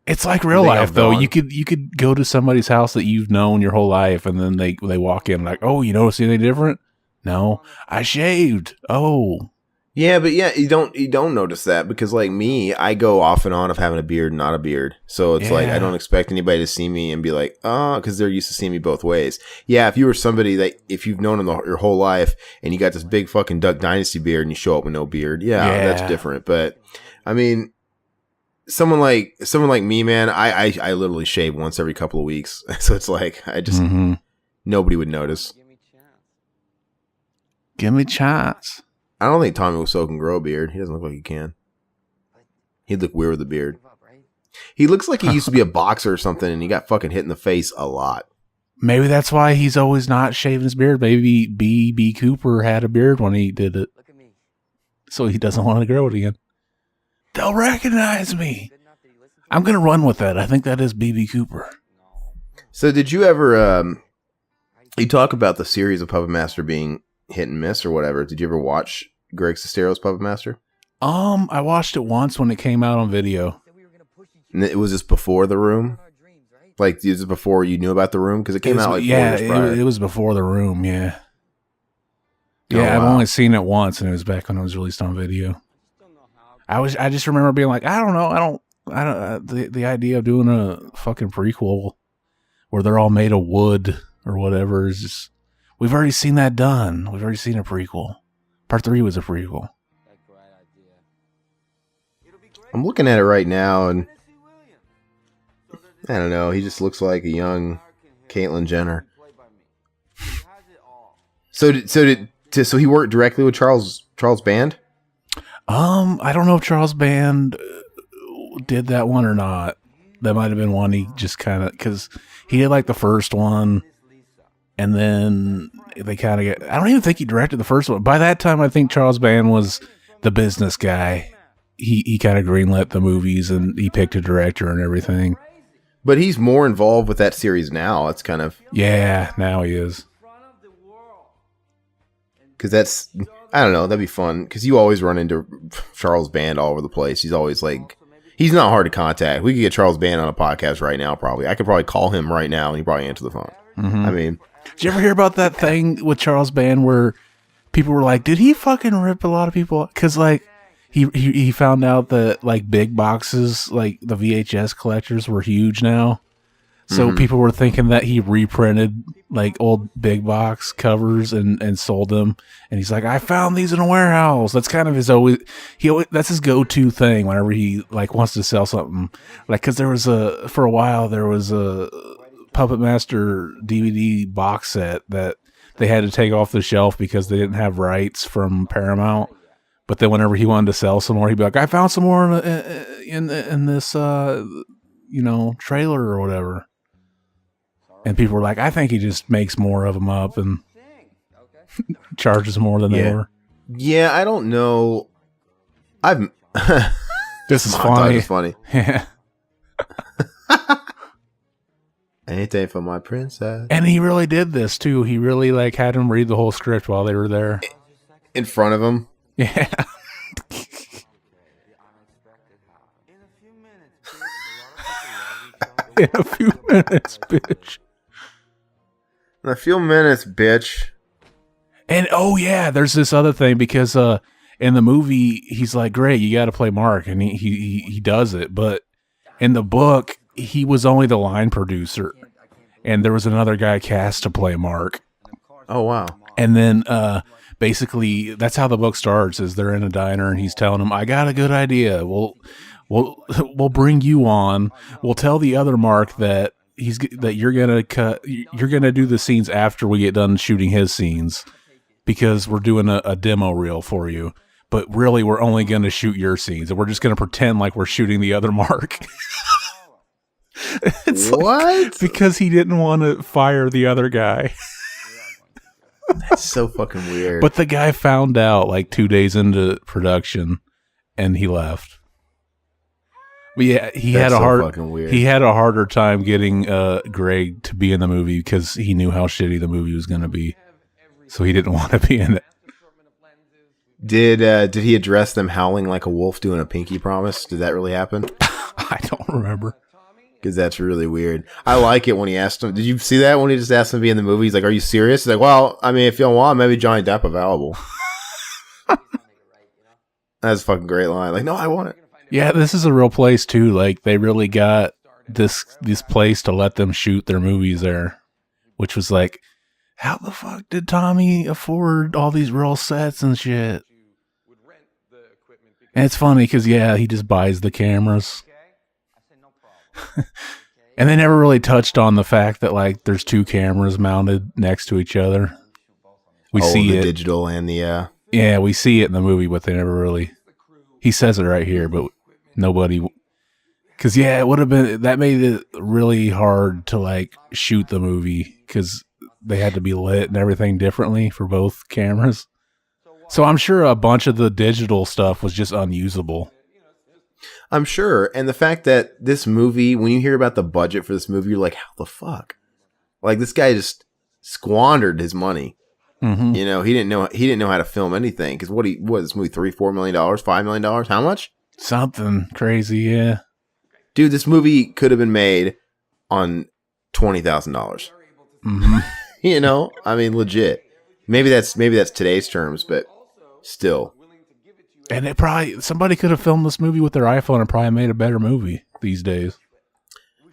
It's like real life, though. You could go to somebody's house that you've known your whole life, and then they walk in like, oh, you notice anything different? No, I shaved. Oh, yeah, but yeah, you don't notice that because like me, I go off and on of having a beard and not a beard. So it's like I don't expect anybody to see me and be like, oh, because they're used to seeing me both ways. Yeah, if you were somebody that if you've known them your whole life and you got this big fucking Duck Dynasty beard and you show up with no beard, yeah. That's different. But I mean, someone like me, man, I literally shave once every couple of weeks. So it's like I just nobody would notice. Give me chance. I don't think Tommy Wiseau can grow a beard. He doesn't look like he can. He'd look weird with a beard. He looks like he used to be a boxer or something, and he got fucking hit in the face a lot. Maybe that's why he's always not shaving his beard. Maybe B.B. Cooper had a beard when he did it, so he doesn't want to grow it again. They'll recognize me. I'm gonna run with that. I think that is B.B. Cooper. So, did you ever? You talk about the series of Puppet Master being hit and miss or whatever. Did you ever watch Greg Sestero's Puppet Master? I watched it once when it came out on video. And it was just before The Room? Like, is it before you knew about The Room? Because it came out like 4 years prior. It was before The Room, yeah. Oh, Yeah, wow. I've only seen it once, and it was back when it was released on video. I just remember being like, I don't know, the idea of doing a fucking prequel where they're all made of wood or whatever is just, we've already seen that done. We've already seen a prequel. Part 3 was a prequel. I'm looking at it right now, and I don't know. He just looks like a young Caitlyn Jenner. So he worked directly with Charles Band? I don't know if Charles Band did that one or not. That might have been one he just kind of, because he did like the first one, and then they kind of get, I don't even think he directed the first one. By that time, I think Charles Band was the business guy. He kind of greenlit the movies, and he picked a director and everything. But he's more involved with that series now. It's kind of... Yeah, now he is. Because that's... I don't know. That'd be fun. Because you always run into Charles Band all over the place. He's always like... He's not hard to contact. We could get Charles Band on a podcast right now, probably. I could probably call him right now, and he'd probably answer the phone. Mm-hmm. I mean... Did you ever hear about that thing with Charles Band where people were like, did he fucking rip a lot of people? Because, like, he found out that, like, big boxes, like, the VHS collectors were huge now. So people were thinking that he reprinted, like, old big box covers and sold them. And he's like, I found these in a warehouse. That's kind of his that's his go-to thing whenever he, like, wants to sell something. Like, because for a while, there was a Puppet Master DVD box set that they had to take off the shelf because they didn't have rights from Paramount. But then whenever he wanted to sell some more, he'd be like, I found some more in this, trailer or whatever. And people were like, I think he just makes more of them up and charges more than they were. Yeah, I don't know. This is Montage funny. is funny. Yeah. Anything for my princess. And he really did this too. He really like had him read the whole script while they were there. In front of him. Yeah. In a few minutes, bitch. In a few minutes, bitch. And oh yeah, there's this other thing because in the movie he's like, great, you got to play Mark, and he does it. But in the book, he was only the line producer, and there was another guy cast to play Mark. Oh wow. And then basically that's how the book starts. Is they're in a diner and he's telling them, I got a good idea. We'll bring you on. We'll tell the other Mark that you're gonna do the scenes after we get done shooting his scenes, because we're doing a demo reel for you. But really, we're only gonna shoot your scenes, and we're just gonna pretend like we're shooting the other Mark. It's what? Because he didn't want to fire the other guy. That's so fucking weird. But the guy found out like 2 days into production, and he left. But yeah, he had a harder time getting Greg to be in the movie because he knew how shitty the movie was going to be, so he didn't want to be in it. Did he address them howling like a wolf doing a pinky promise? Did that really happen? I don't remember. Because that's really weird. I like it when he asked him. Did you see that when he just asked him to be in the movie? He's like, "Are you serious?" He's like, "Well, I mean, if you don't want, maybe Johnny Depp available." That's a fucking great line. Like, no, I want it. Yeah, this is a real place too. Like, they really got this place to let them shoot their movies there, which was like, how the fuck did Tommy afford all these real sets and shit? And it's funny because he just buys the cameras. And they never really touched on the fact that like there's two cameras mounted next to each other. We see the it, digital and the yeah, we see it in the movie, but they never really. He says it right here, but nobody. Because it would have been, that made it really hard to like shoot the movie because they had to be lit and everything differently for both cameras. So I'm sure a bunch of the digital stuff was just unusable. I'm sure. And the fact that this movie, when you hear about the budget for this movie, you're like, how the fuck? Like, this guy just squandered his money. Mm-hmm. You know, he didn't know how to film anything. Because what this movie, $3-4 million, $5 million? How much? Something crazy, yeah. Dude, this movie could have been made on $20,000. Mm-hmm. You know, I mean, legit. Maybe that's today's terms, but still. And somebody could have filmed this movie with their iPhone and probably made a better movie these days.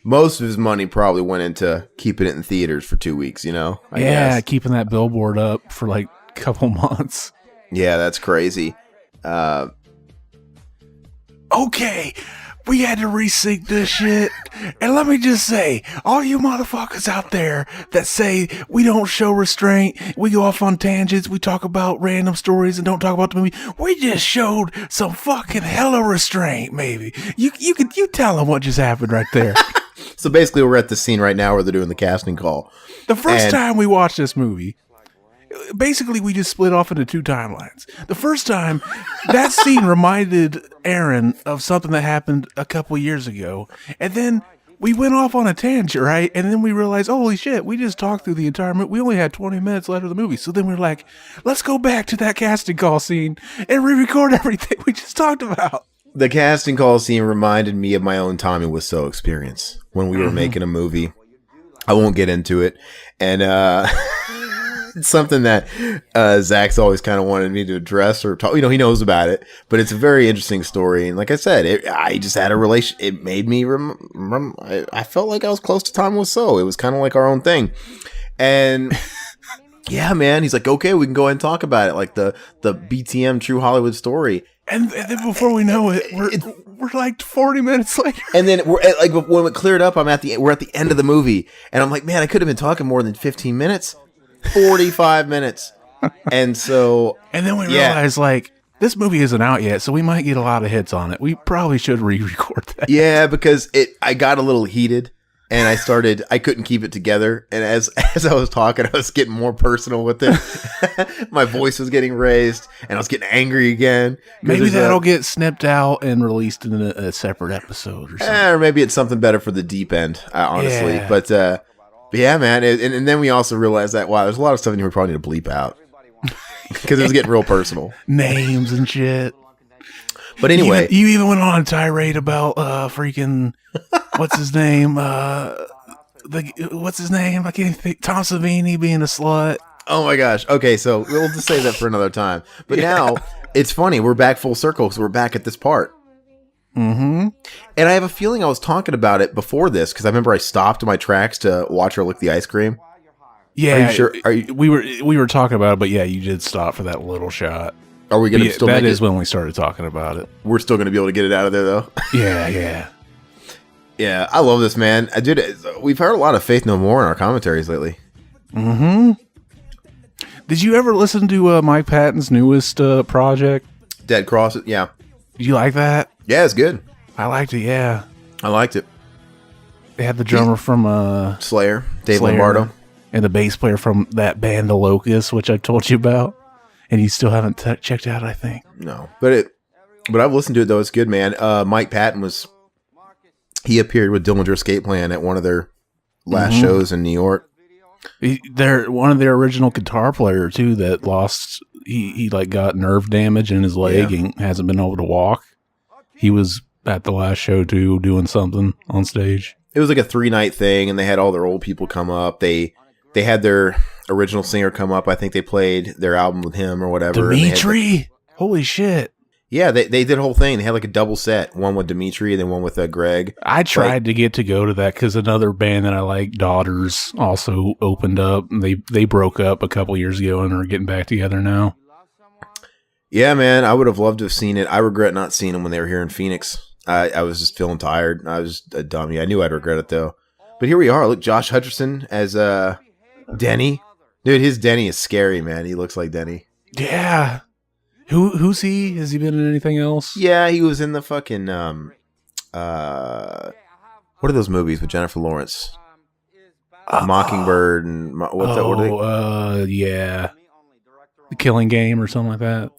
Most of his money probably went into keeping it in theaters for 2 weeks, you know? I guess. Keeping that billboard up for like a couple months. Yeah, that's crazy. Okay, we had to resync this shit. And let me just say, all you motherfuckers out there that say we don't show restraint, we go off on tangents, we talk about random stories and don't talk about the movie, we just showed some fucking hella restraint, maybe. You tell them what just happened right there. So basically, we're at the scene right now where they're doing the casting call. The first time we watched this movie, basically we just split off into two timelines. The first time, that scene reminded Aaron of something that happened a couple years ago. And then we went off on a tangent, right? And then we realized, holy shit, we just talked through the entire movie. We only had 20 minutes left of the movie. So then we're like, let's go back to that casting call scene and re-record everything we just talked about. The casting call scene reminded me of my own Tommy Wiseau experience when we were making a movie. I won't get into it. And it's something that Zach's always kind of wanted me to address or talk. You know, he knows about it, but it's a very interesting story. And like I said, I just had a relation. It made me I felt like I was close to Tommy Wiseau. It was kind of like our own thing. And yeah, man, he's like, okay, we can go ahead and talk about it. Like the BTM True Hollywood Story. And then before we know it, we're like 40 minutes later. And then we're like, when it cleared up, we're at the end of the movie, and I'm like, man, I could have been talking more than 15 minutes, 45 minutes, and so. And then we realized like this movie isn't out yet, so we might get a lot of hits on it. We probably should re-record that. Yeah, because I got a little heated and I couldn't keep it together. And as I was talking, I was getting more personal with it. My voice was getting raised and I was getting angry again. Maybe that'll get snipped out and released in a separate episode or something. Or maybe it's something better for the deep end, honestly. Yeah. But yeah, man. And then we also realized that, wow, there's a lot of stuff in here we probably need to bleep out. Because it was getting real personal. Names and shit. But anyway. You even went on a tirade about freaking, what's his name? What's his name? I can't think. Tom Savini being a slut. Oh my gosh. Okay, so we'll just say that for another time. But now, it's funny. We're back full circle because we're back at this part. Mm-hmm. And I have a feeling I was talking about it before this because I remember I stopped in my tracks to watch her lick the ice cream. Yeah. Are you sure? We were talking about it, but yeah, you did stop for that little shot. Are we going to still that make is it? when we started talking about it. We're still going to be able to get it out of there, though. Yeah. Yeah, I love this, man. Dude, we've heard a lot of Faith No More in our commentaries lately. Mm-hmm. Did you ever listen to Mike Patton's newest project? Dead Cross, yeah. Did you like that? Yeah, it's good. I liked it, yeah. I liked it. They had the drummer from Slayer, Dave Slayer, Lombardo. and the bass player from that band, The Locust, which I told you about. And you still haven't checked out, I think. No, but I've listened to it, though. It's good, man. Mike Patton he appeared with Dillinger Escape Plan at one of their last shows in New York. They're one of their original guitar player too that lost. He like got nerve damage in his leg and hasn't been able to walk. He was at the last show too, doing something on stage. It was like a 3-night thing, and they had all their old people come up. They had their original singer come up. I think they played their album with him or whatever. Dimitri, holy shit! Yeah, they did a whole thing. They had like a double set, one with Dimitri and then one with Greg. I tried to get to go to that because another band that I like, Daughters, also opened up. They broke up a couple years ago and are getting back together now. Yeah, man, I would have loved to have seen it. I regret not seeing them when they were here in Phoenix. I was just feeling tired. I was a dummy. I knew I'd regret it though. But here we are. Look, Josh Hutcherson as Denny. Dude, his Denny is scary, man. He looks like Denny. Yeah. Who's he? Has he been in anything else? Yeah, he was in the fucking what are those movies with Jennifer Lawrence? Mockingbird and what's that? What are they? Yeah, The Killing Game or something like that.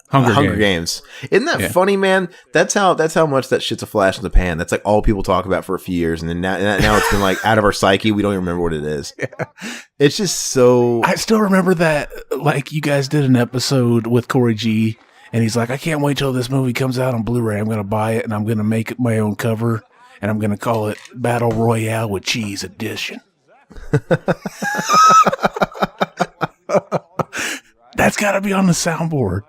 Hunger Games. Isn't that funny, man? That's how much that shit's a flash in the pan. That's like all people talk about for a few years, and then now it's been like out of our psyche. We don't even remember what it is. Yeah. It's just so. I still remember that. Like you guys did an episode with Corey G, and he's like, "I can't wait till this movie comes out on Blu-ray. I'm going to buy it, and I'm going to make it my own cover, and I'm going to call it Battle Royale with Cheese Edition." That's got to be on the soundboard.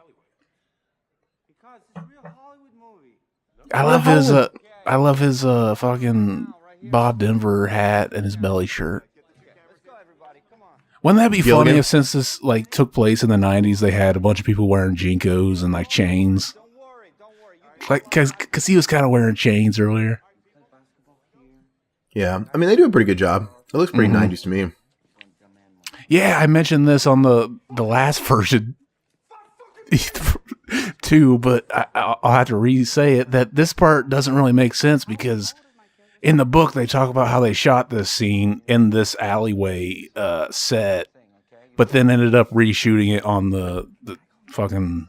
I love his fucking Bob Denver hat and his belly shirt. Wouldn't that be funny if since this like took place in the 90s, they had a bunch of people wearing Jinkos and like chains? Like, cause he was kind of wearing chains earlier. Yeah, I mean they do a pretty good job. It looks pretty 90s to me. Yeah, I mentioned this on the last version too, but I'll have to re-say it that this part doesn't really make sense because in the book they talk about how they shot this scene in this alleyway set, but then ended up reshooting it on the fucking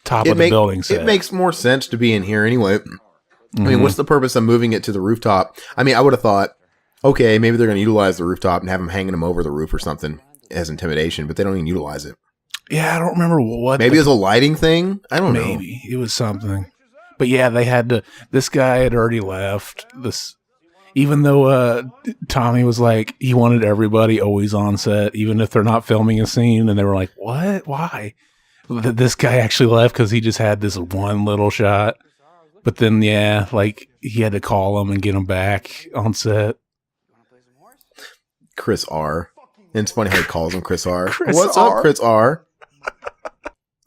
top of the building set. It makes more sense to be in here anyway. I mean, what's the purpose of moving it to the rooftop? I mean, I would have thought, okay, maybe they're going to utilize the rooftop and have them hanging them over the roof or something as intimidation, but they don't even utilize it. Yeah, I don't remember what. Maybe it was a lighting thing. I don't know. Maybe it was something. But yeah, they had to. This guy had already left. Even though Tommy was like he wanted everybody always on set, even if they're not filming a scene, and they were like, "What? Why?" This guy actually left because he just had this one little shot. But then, yeah, like he had to call him and get him back on set. Chris R. And it's funny how he calls him Chris R. What's up, Chris R?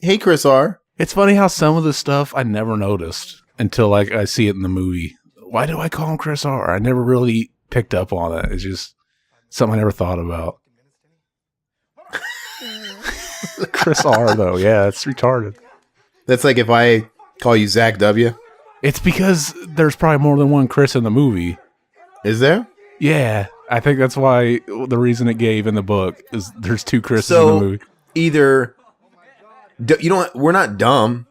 Hey, Chris R. It's funny how some of the stuff I never noticed until like I see it in the movie. Why do I call him Chris R? I never really picked up on it. It's just something I never thought about. Chris R, though. Yeah, it's retarded. That's like if I call you Zach W. It's because there's probably more than one Chris in the movie. Is there? Yeah, I think that's why the reason it gave in the book is there's two Chris's in So the movie. either you know what? We're not dumb.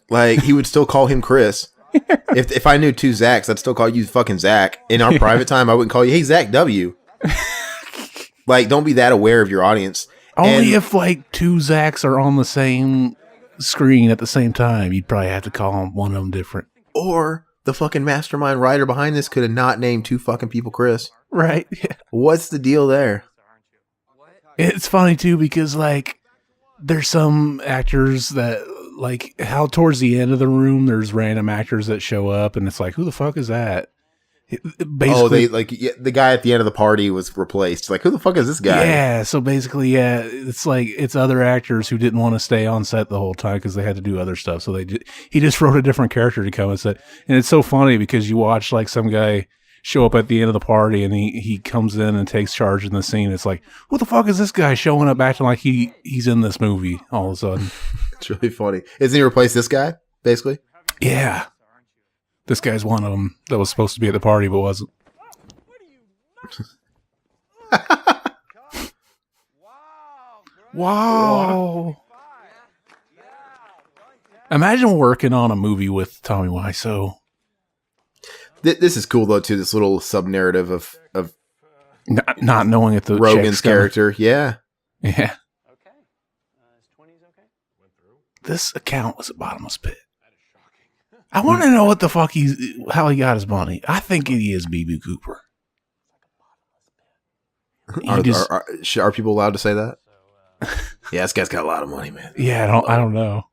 Like he would still call him Chris. If I knew two Zachs, I'd still call you fucking Zach. In our private time, I wouldn't call you, hey Zach W. Like, don't be that aware of your audience. Only And- if like two Zachs are on the same screen at the same time, you'd probably have to call them one of them different. Or the fucking mastermind writer behind this could have not named two fucking people Chris. Right? Yeah. What's the deal there? It's funny too because like there's some actors that like how towards the end of the room there's random actors that show up and it's like who the fuck is that? Basically, The guy at the end of the party was replaced. Like, who the fuck is this guy? yeah. So basically, yeah, it's like it's other actors who didn't want to stay on set the whole time because they had to do other stuff. So he just wrote a different character to come on set, and it's so funny because you watch like some guy show up at the end of the party and he comes in and takes charge in the scene. It's like, what the fuck is this guy showing up acting like he's in this movie all of a sudden? It's really funny. Isn't he replaced this guy, basically? Yeah. This guy's one of them that was supposed to be at the party but wasn't. Wow. Imagine working on a movie with Tommy Wiseau. This is cool, though, too. This little sub-narrative of Not knowing if the Rogan's check's coming. character. Yeah. Yeah. Okay. His 20s okay? This account was a bottomless pit. I want to know what the fuck how he got his money. I think he is BB Cooper. Are people allowed to say that? Yeah, this guy's got a lot of money, man. Yeah, I don't know.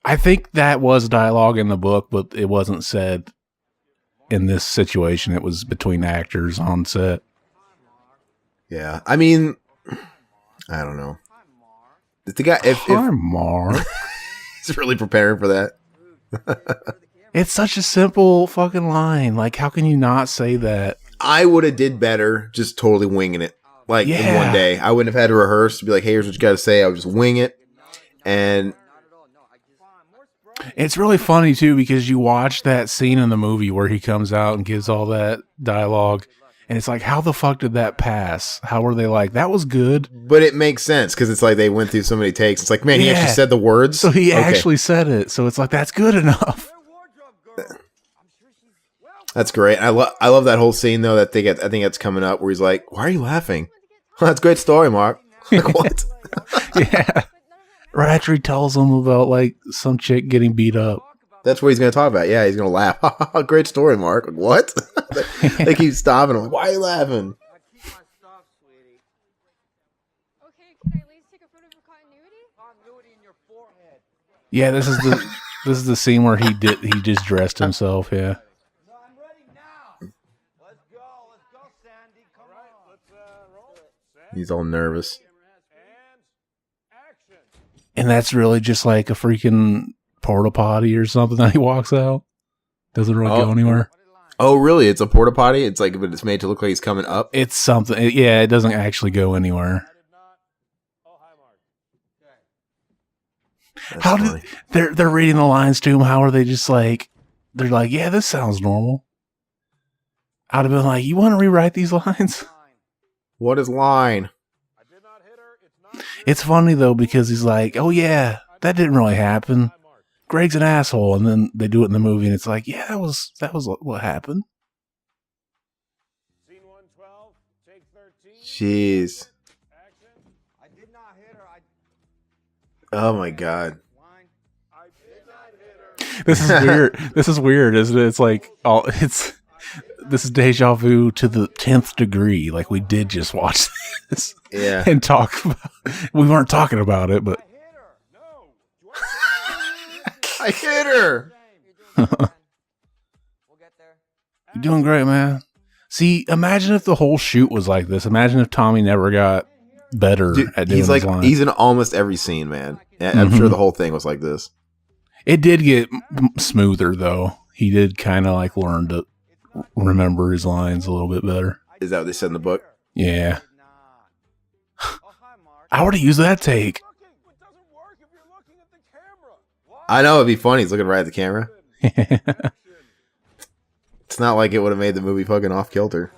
I think that was dialogue in the book, but it wasn't said in this situation. It was between actors on set. Yeah, I mean, I don't know. The guy, if Hi, Mark. he's really preparing for that. It's such a simple fucking line. Like, how can you not say that? I would have did better just totally winging it. Like, in Yeah. one day. I wouldn't have had to rehearse to be like, hey, here's what you got to say. I would just wing it. And It's really funny, too, because you watch that scene in the movie where he comes out and gives all that dialogue. And it's like, how the fuck did that pass? How were they like, that was good? but it makes sense because it's like they went through so many takes. It's like, man, he Yeah. actually said the words. So he Okay. actually said it. So it's like, that's good enough. That's great. I love that whole scene though. That I think that's coming up where he's like, "Why are you laughing?" That's a great story, Mark. Like what? Yeah. Right after he tells them about like some chick getting beat up. That's what he's going to talk about. Yeah, he's going to laugh. Great story, Mark. Like, what? They keep stopping him. Like, why are you laughing? Okay, can I at least take a photo for continuity? Continuity in your forehead. Yeah, this is the scene where he just dressed himself. Yeah. No, I'm ready now. Let's go, Sandy. Come on. Let's roll. He's all nervous. And that's really just like a freaking porta potty or something that he walks out. Doesn't really go anywhere. Oh, really? It's a porta potty. It's like, but it's made to look like he's coming up. It's something. Yeah, it doesn't actually go anywhere. That's How funny. did they're reading the lines to him? How are they just like? They're like, yeah, this sounds normal. I'd have been like, you want to rewrite these lines? What is line? It's funny though because he's like, oh yeah, that didn't really happen. Greg's an asshole, and then they do it in the movie, and it's like, yeah, that was what happened. Scene 112, take 13. Jeez. Action. I did not hit her. Oh my god. I did not hit her. This is weird. This is weird, isn't it? It's like this is deja vu to the 10th degree. Like we did just watch this Yeah. and talk about. We weren't talking about it, but hit her. No. I hit her. You're doing good, man. We'll get there. you're doing great, man. See, imagine if the whole shoot was like this. Imagine if Tommy never got better Dude, at doing he's like his lines. he's in almost every scene, man. I'm sure the whole thing was like this. It did get smoother though. He did kind of like learn to remember his lines a little bit better. Is that what they said in the book? Yeah, Nah. Oh, hi, Mark. I would have used that take. Looking, but doesn't work if you're looking at the camera. What? I know it'd be funny. He's looking right at the camera. It's not like it would have made the movie fucking off kilter.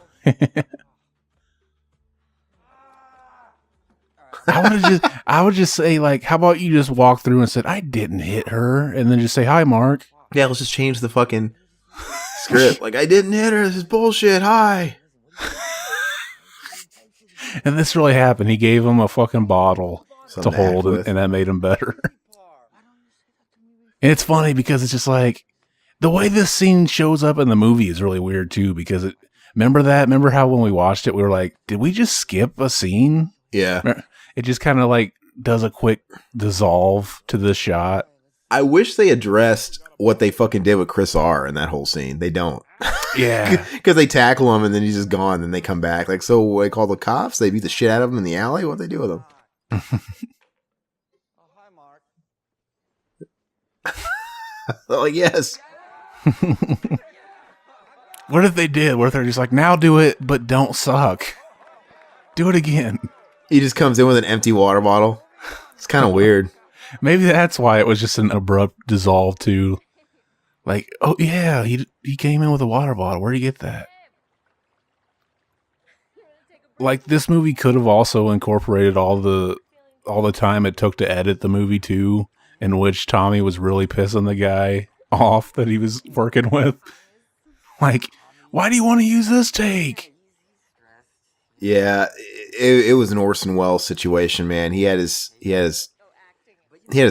I would just say, like, how about you just walk through and said, I didn't hit her, and then just say, hi, Mark. Yeah, let's just change the fucking script. Like, I didn't hit her. This is bullshit. Hi. And this really happened. He gave him a fucking bottle Something to to act hold, with. and that made him better. And it's funny because it's just like the way this scene shows up in the movie is really weird too. Because remember how when we watched it, we were like, did we just skip a scene? Yeah. It just kind of like does a quick dissolve to the shot. I wish they addressed what they fucking did with Chris R in that whole scene. They don't. Yeah. Because they tackle him and then he's just gone. Then they come back. Like, so they call the cops? They beat the shit out of him in the alley? What they do with him? Oh, hi, Mark. Like, yes. What if they did? What if they're just like, now do it, but don't suck. Do it again. He just comes in with an empty water bottle. It's kind of weird. Maybe that's why it was just an abrupt dissolve too. Like, oh yeah, he came in with a water bottle. Where'd he get that? Like, this movie could have also incorporated all the time it took to edit the movie too, in which Tommy was really pissing the guy off that he was working with. Like, why do you want to use this take? Yeah, it was an Orson Welles situation, man. He had his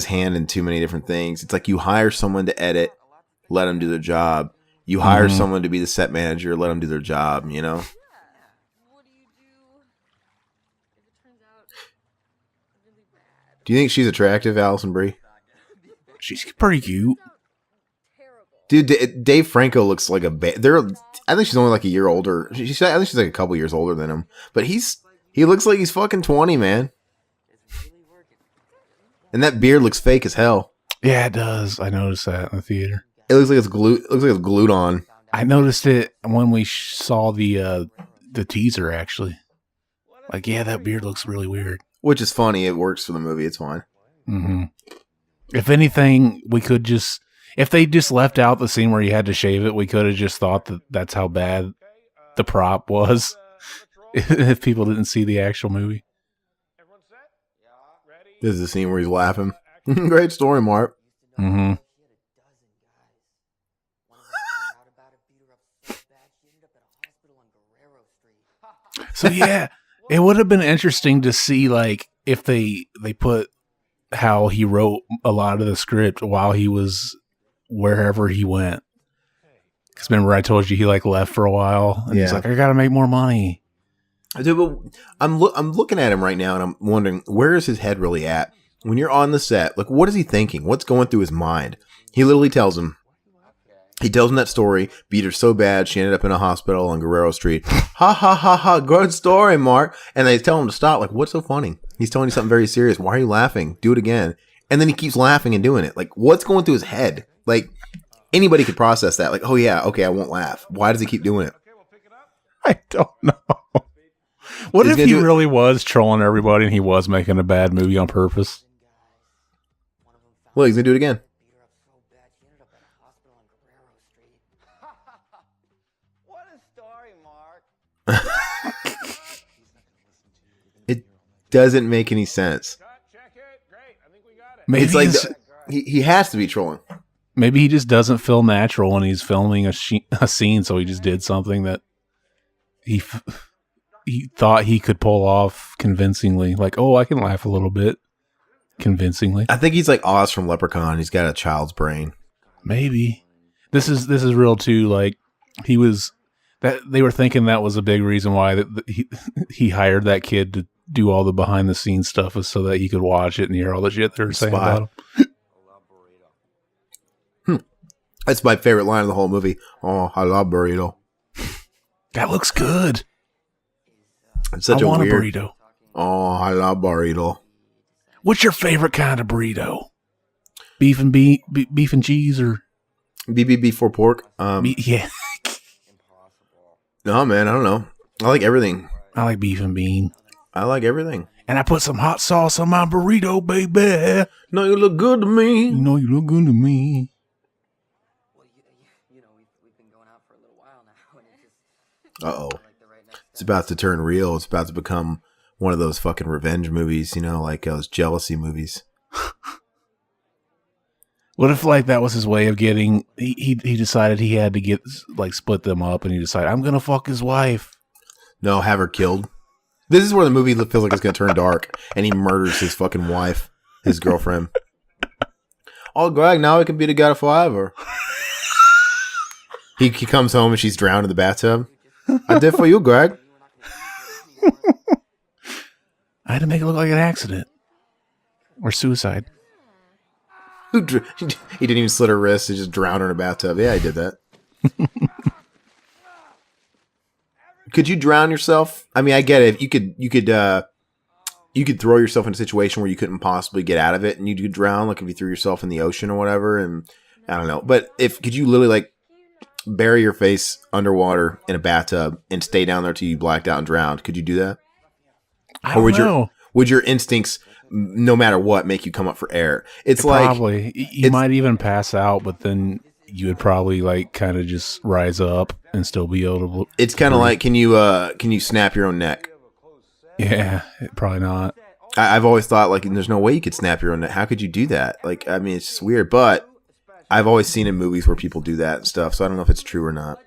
hand in too many different things. It's like you hire someone to edit, let them do their job. You hire someone to be the set manager, let them do their job, you know? What do you do if it turns out really bad? Do you think she's attractive, Allison Brie? She's pretty cute. Dude, Dave Franco looks like a I think she's only like a year older. I think she's like a couple years older than him. But he looks like he's fucking 20, man. And that beard looks fake as hell. Yeah, it does. I noticed that in the theater. It looks like it's glued. It looks like it's glued on. I noticed it when we saw the teaser, actually. Like, yeah, that beard looks really weird. Which is funny. It works for the movie. It's fine. Mm-hmm. If anything, we could just... If they just left out the scene where he had to shave it, we could have just thought that that's how bad the prop was. If people didn't see the actual movie. Everyone set? Yeah. Ready? This is the scene where he's laughing. Great story, Mark. Mm-hmm. So yeah, it would have been interesting to see, like, if they put how he wrote a lot of the script while he was wherever he went. Because remember I told you he like left for a while and he's Yeah. like, I gotta make more money. Dude, but I'm looking at him right now and I'm wondering, where is his head really at? When you're on the set, like, what is he thinking? What's going through his mind? He literally tells him that story, beat her so bad she ended up in a hospital on Guerrero Street. Ha ha ha ha, good story, Mark. And they tell him to stop. Like, what's so funny? He's telling you something very serious. Why are you laughing? Do it again. And then he keeps laughing and doing it. Like, what's going through his head? Like, anybody could process that. Like, oh yeah, okay, I won't laugh. Why does he keep doing it? I don't know. What He's if gonna he do it- really was trolling everybody and he was making a bad movie on purpose? Well, he's gonna do it again. What a story, Mark. It doesn't make any sense. Check it. Great. I think we got it. Maybe It's like he's- he has to be trolling. maybe he just doesn't feel natural when he's filming a scene, so he just did something that he thought he could pull off convincingly. Like, oh, I can laugh a little bit convincingly. I think he's like Oz from Leprechaun. He's got a child's brain. Maybe this is real too. Like, he was that they were thinking that was a big reason why that he hired that kid to do all the behind the scenes stuff, was so that he could watch it and hear all the shit they were saying Spy. about him. That's my favorite line of the whole movie. Oh, I love burrito. That looks good. It's such I a want weird. a burrito. Oh, I love burrito. What's your favorite kind of burrito? Beef and beef and cheese, or BBB for pork. yeah, No, man, I don't know. I like everything. I like beef and bean. I like everything. And I put some hot sauce on my burrito, baby. No, you look good to You me. know you look good to me. Uh-oh. It's about to turn real. It's about to become one of those fucking revenge movies, you know, like those jealousy movies. What if like that was his way of getting? He decided he had to get like split them up, and he decided I'm gonna fuck his wife. No, have her killed. This is where the movie feels like it's gonna turn dark, and he murders his fucking wife, his girlfriend. Oh, Greg, now we can be together forever. He comes home and she's drowned in the bathtub. I did for you, Greg. I had to make it look like an accident or suicide. He didn't even slit her wrist. He just drowned her in a bathtub. Yeah, I did that. Could you drown yourself? I mean, I get it. You could throw yourself in a situation where you couldn't possibly get out of it, and you could drown, like if you threw yourself in the ocean or whatever. And I don't know, but could you literally like bury your face underwater in a bathtub and stay down there till you blacked out and drowned? Could you do that? I don't know. Would your instincts, no matter what, make you come up for air? It's probably you might even pass out, but then you would probably like kind of just rise up and still be able to. It's kind of like can you snap your own neck? Yeah, probably not. I've always thought like there's no way you could snap your own neck. How could you do that? Like I mean, it's just weird. But I've always seen in movies where people do that and stuff. So I don't know if it's true or not.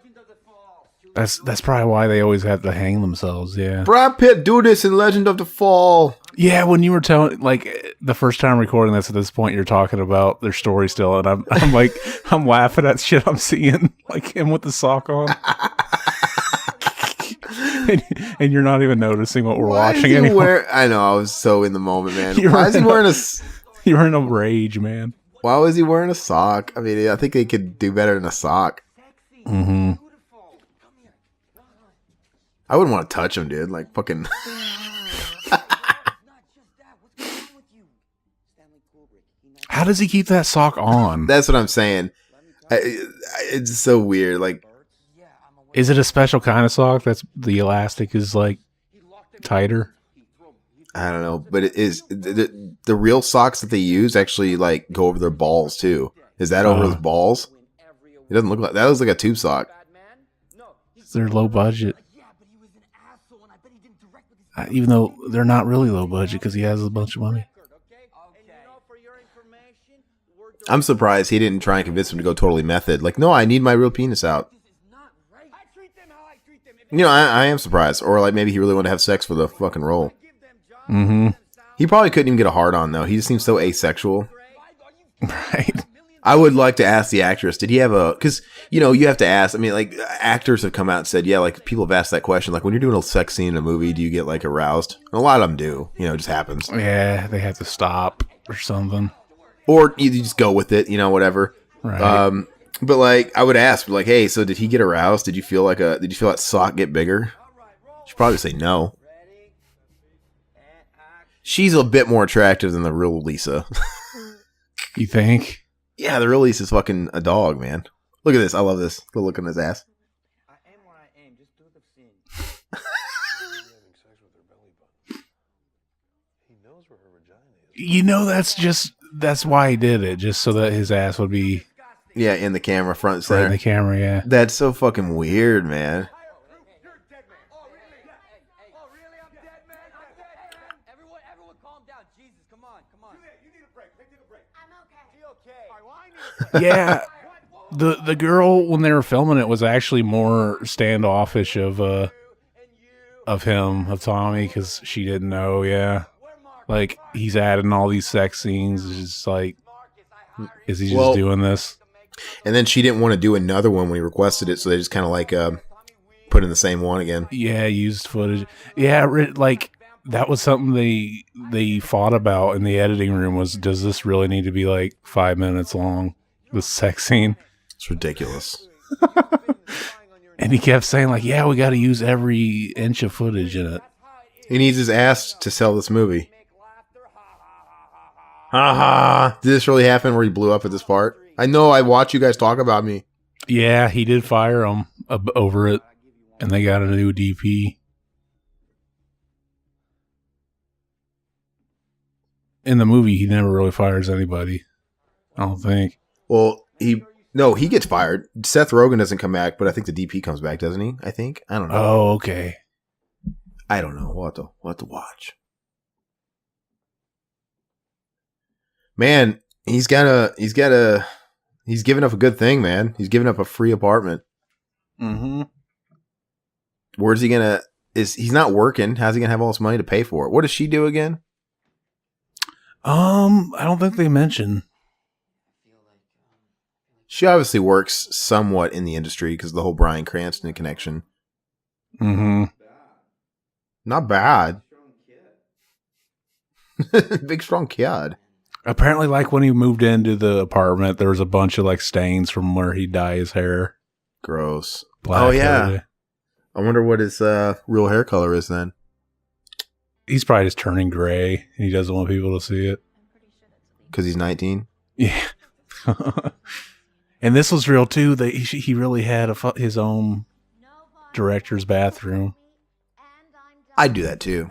That's probably why they always have to hang themselves. Yeah. Brad Pitt do this in Legend of the Fall. Yeah, when you were telling like the first time recording this, at this point you're talking about their story still, and I'm like I'm laughing at shit I'm seeing, like him with the sock on, and you're not even noticing what we're watching anymore. I know, I was so in the moment, man. Why is he wearing a? You're in a rage, man. Why was he wearing a sock? I mean, I think they could do better than a sock. Mm-hmm. I wouldn't want to touch him, dude. Like fucking. How does he keep that sock on? That's what I'm saying. It's so weird. Like, is it a special kind of sock that's the elastic is like tighter? I don't know, but it is the real socks that they use actually like go over their balls too. Is that over his balls? It doesn't look like that. Looks like a tube sock. They're low budget. Even though they're not really low budget because he has a bunch of money. I'm surprised he didn't try and convince him to go totally method. Like, no, I need my real penis out. You know, I am surprised. Or like maybe he really wanted to have sex for the fucking role. Mm-hmm. He probably couldn't even get a hard on though. He just seems so asexual. Right. I would like to ask the actress, did he have because, you know, you have to ask. I mean, like, actors have come out and said, yeah, like, people have asked that question. Like, when you're doing a sex scene in a movie, do you get, like, aroused? And a lot of them do. You know, it just happens. Yeah, they have to stop or something. Or you just go with it, you know, whatever. Right. But, like, I would ask, like, hey, so did he get aroused? Did you feel that sock get bigger? She'd probably say no. She's a bit more attractive than the real Lisa. You think? Yeah, the real Lisa's fucking a dog, man. Look at this. I love this. Go look at his ass. I aim when I aim. Just do the scene. You know, that's why he did it, just so that his ass would be Yeah, in the camera, front and right center. in the camera. Yeah. That's so fucking weird, man. You're a dead man. Oh, really? Oh, really? I'm dead, man. I'm dead. Everyone calm down. Jesus, come on. You need a break. Take a break. I'm okay. She okay? All right, well, I need a break. Yeah. The girl when they were filming it was actually more standoffish of Tommy, because she didn't know. Yeah, like he's adding all these sex scenes. It's just like, is he just doing this? And then she didn't want to do another one when he requested it, so they just kind of like put in the same one again. Yeah, used footage. Yeah, like that was something they fought about in the editing room. Was, does this really need to be like 5 minutes long? The sex scene. It's ridiculous. And he kept saying like, yeah, we got to use every inch of footage in it. He needs his ass to sell this movie. Ha ha. Did this really happen where he blew up at this part? I know, I watch you guys talk about me. Yeah, he did fire him over it, and they got a new DP. In the movie, he never really fires anybody, I don't think. Well, No, he gets fired. Seth Rogen doesn't come back, but I think the DP comes back, doesn't he? I think. I don't know. Oh, okay. I don't know. We'll have to watch. Man, he's giving up a good thing, man. He's giving up a free apartment. Mm-hmm. Where's he gonna? He's not working? How's he gonna have all this money to pay for it? What does she do again? I don't think they mention. She obviously works somewhat in the industry because of the whole Bryan Cranston connection. Mm-hmm. Not bad. Big strong kid. Apparently, like when he moved into the apartment, there was a bunch of like stains from where he dyed his hair. Gross. Black Oh yeah. every day. I wonder what his real hair color is then. He's probably just turning gray, and he doesn't want people to see it. Because he's 19. Yeah. And this was real too. That he really had his own director's bathroom. I'd do that too.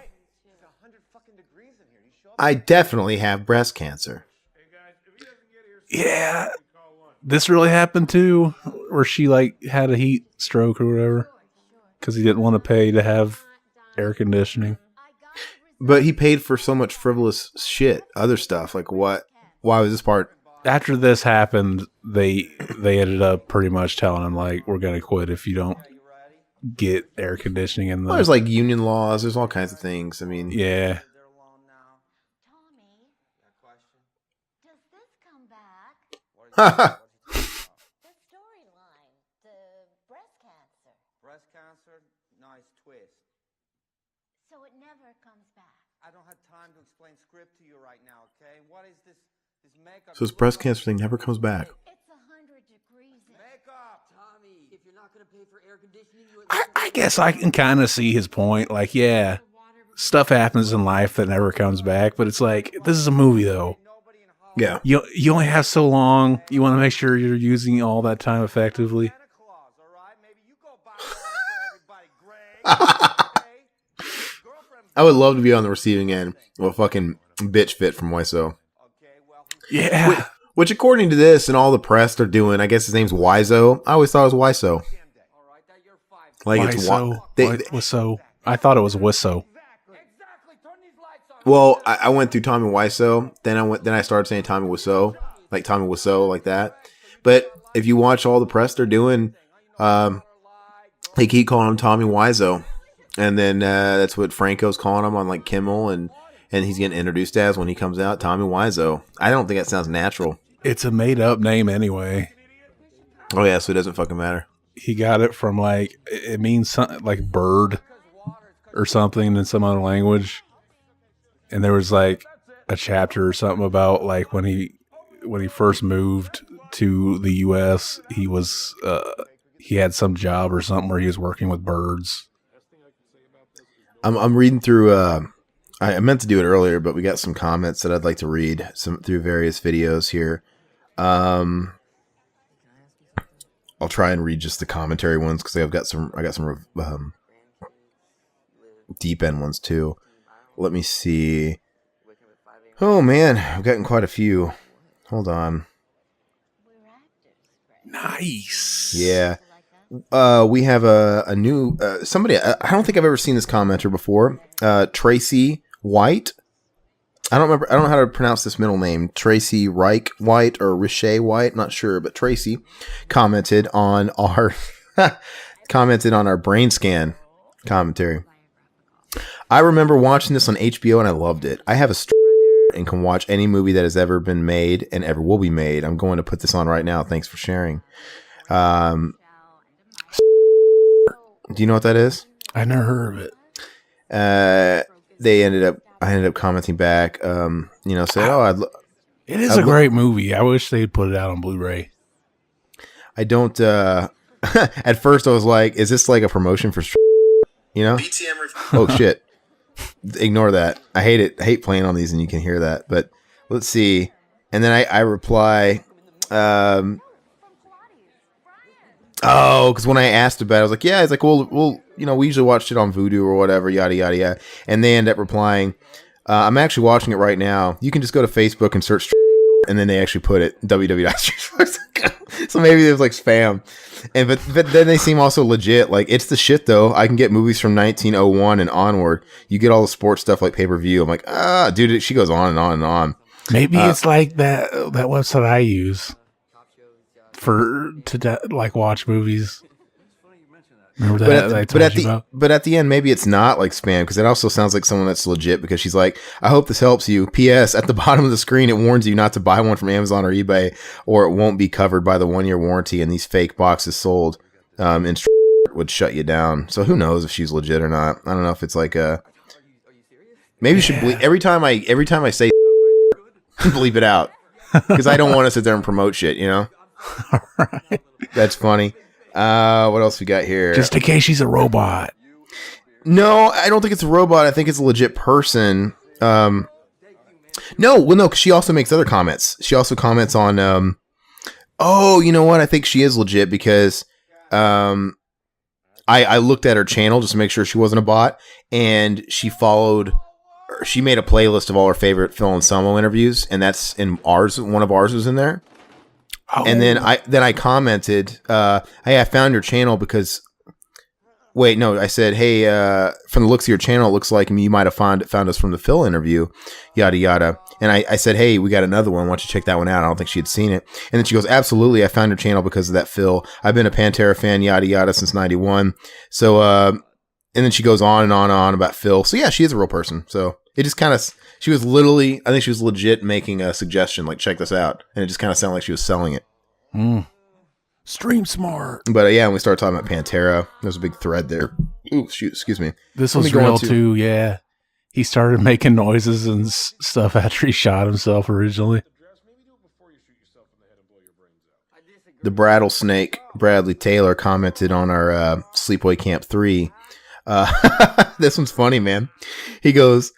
I definitely have breast cancer. Yeah, this really happened too, where she like had a heat stroke or whatever because he didn't want to pay to have air conditioning. But he paid for so much frivolous shit, other stuff. Like what? Why was this part? After this happened, they ended up pretty much telling him like, we're gonna quit if you don't get air conditioning in the. Well, there's like union laws. There's all kinds of things. I mean, yeah. Ha The storyline, the breast cancer. Breast cancer, nice twist. So it never comes back. I don't have time to explain script to you right now, okay? What is this makeup? So his breast cancer thing never comes back. It's 100 degrees. Makeup! Tommy, if you're not going to pay for air conditioning, you I guess I can kind of see his point. Like, yeah, stuff happens in life that never comes back, but it's like, this is a movie though. Yeah. You only have so long. You want to make sure you're using all that time effectively. Santa Claus, all right? Maybe you go buy water for everybody, Greg. Okay? Girlfriend, I would love to be on the receiving end of a fucking bitch fit from Wiseau. okay, well, Yeah. Which, according to this and all the press they're doing, I guess his name's Wiseau. I always thought it was Wiseau. all right, that you're five. Like it's Wiseau. I thought it was Wiseau. Exactly. Turn these lights on. Well, I went through Tommy Wiseau. Then I started saying Tommy Wiseau, like Tommy Wiseau, like that. But if you watch all the press they're doing, they keep calling him Tommy Wiseau, and then that's what Franco's calling him on like Kimmel, and he's getting introduced as when he comes out, Tommy Wiseau. I don't think that sounds natural. It's a made up name anyway. Oh yeah, so it doesn't fucking matter. He got it from like, it means something like bird or something in some other language. And there was like a chapter or something about like when he first moved to the US, he was he had some job or something where he was working with birds. I'm reading through. I meant to do it earlier, but we got some comments that I'd like to read through various videos here. I'll try and read just the commentary ones because I got some deep end ones too. Let me see. Oh man, I've gotten quite a few. Hold on. Nice. Yeah. We have a new somebody. I don't think I've ever seen this commenter before. Tracy White. I don't know how to pronounce this middle name. Tracy Reich White or Riche White. Not sure, but Tracy commented on our brain scan commentary. I remember watching this on HBO and I loved it. I have a and can watch any movie that has ever been made and ever will be made. I'm going to put this on right now. Thanks for sharing. Do you know what that is? I never heard of it. I ended up commenting back, saying, It is a great movie. I wish they'd put it out on Blu-ray. I don't, at first I was like, is this like a promotion for, oh shit. Ignore that. I hate it. I hate playing on these and you can hear that, but let's see. And then I reply, because when I asked about it, I was like, yeah, it's like, well, we usually watch it on Vudu or whatever, yada, yada, yada. And they end up replying, I'm actually watching it right now. You can just go to Facebook and search and then they actually put it www. So maybe it was like spam. And but then they seem also legit. Like, it's the shit though. I can get movies from 1901 and onward. You get all the sports stuff like pay-per-view. I'm like, dude, she goes on and on and on. Maybe it's like that website I use to like watch movies. Remember that? But at the end, maybe it's not like spam, because it also sounds like someone that's legit, because she's like, I hope this helps you. P.S. At the bottom of the screen, it warns you not to buy one from Amazon or eBay, or it won't be covered by the 1-year warranty, and these fake boxes sold would shut you down. So who knows if she's legit or not? I don't know if it's like a. Maybe you should every time I say bleep it out, because I don't want to sit there and promote shit. You know. All right. That's funny. What else we got here? Just in case she's a robot. No, I don't think it's a robot. I think it's a legit person. No, 'cause she also makes other comments. She also comments on, you know what? I think she is legit, because, I looked at her channel just to make sure she wasn't a bot, and she made a playlist of all her favorite Phil Anselmo interviews, and that's in ours. One of ours was in there. Oh. And then I commented, hey, I found your channel because, I said, hey, from the looks of your channel, it looks like you might have found us from the Phil interview, yada, yada. And I said, hey, we got another one. Why don't you check that one out? I don't think she had seen it. And then she goes, absolutely. I found your channel because of that, Phil. I've been a Pantera fan, yada, yada, since 91. So, and then she goes on and on and on about Phil. So yeah, she is a real person. So it just kind of, I think she was legit making a suggestion, like, check this out. And it just kind of sounded like she was selling it. Stream smart. But yeah, when we started talking about Pantera, there's a big thread there. Ooh, shoot, excuse me. This was real too, yeah. He started making noises and stuff after he shot himself originally. The Brattlesnake, Bradley Taylor, commented on our Sleepaway Camp 3. This one's funny, man. He goes,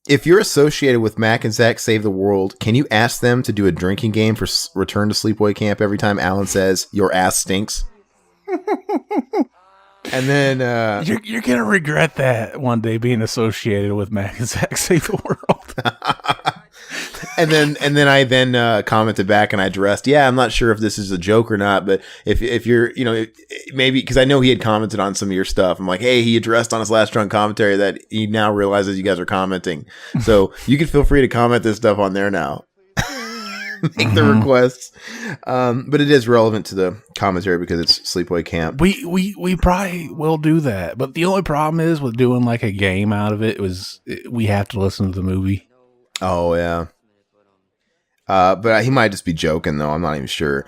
if you're associated with Mac and Zach Save the World, can you ask them to do a drinking game for Return to Sleepaway Camp every time Alan says, your ass stinks? And then... You're going to regret that one day, being associated with Mac and Zach Save the World. And then I commented back and I addressed, yeah, I'm not sure if this is a joke or not, but if you're, maybe, because I know he had commented on some of your stuff. I'm like, hey, he addressed on his last drunk commentary that he now realizes you guys are commenting. So you can feel free to comment this stuff on there now. Make the requests. But it is relevant to the commentary because it's Sleepaway Camp. We probably will do that. But the only problem is with doing like a game out of it we have to listen to the movie. Oh, yeah. But he might just be joking, though. I'm not even sure.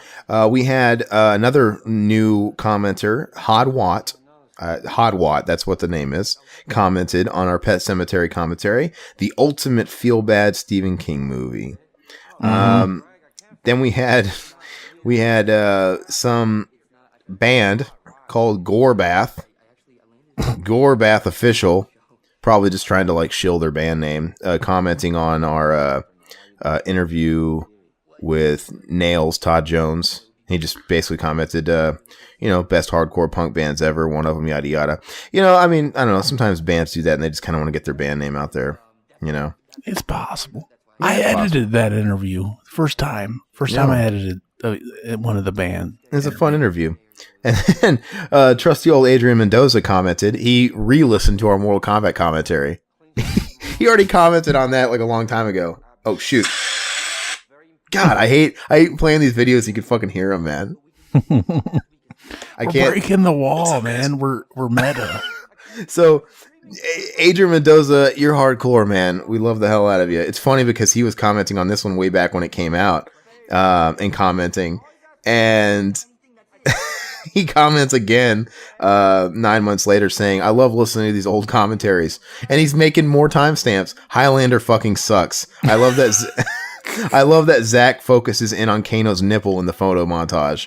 We had another new commenter, Hodwatt. Hodwatt, that's what the name is, commented on our Pet Cemetery commentary, the ultimate feel-bad Stephen King movie. Mm-hmm. Then we had some band called Gorebath. Gorebath Official, probably just trying to like shill their band name, commenting on our interview with Nails, Todd Jones. He just basically commented, best hardcore punk bands ever, one of them, yada yada. I mean, I don't know, sometimes bands do that and they just kind of want to get their band name out there, It's possible. Yeah, I edited that interview first time I edited one of the band. It's a fun interview. And then trusty old Adrian Mendoza commented, he re-listened to our Mortal Kombat commentary. He already commented on that like a long time ago. Oh, shoot. God, I hate playing these videos. You can fucking hear them, man. We're breaking the wall, man. We're meta. So, Adrian Mendoza, you're hardcore, man. We love the hell out of you. It's funny because he was commenting on this one way back when it came out, and commenting, and he comments again 9 months later saying, I love listening to these old commentaries. And he's making more timestamps. Highlander fucking sucks. I love that. I love that Zach focuses in on Kano's nipple in the photo montage.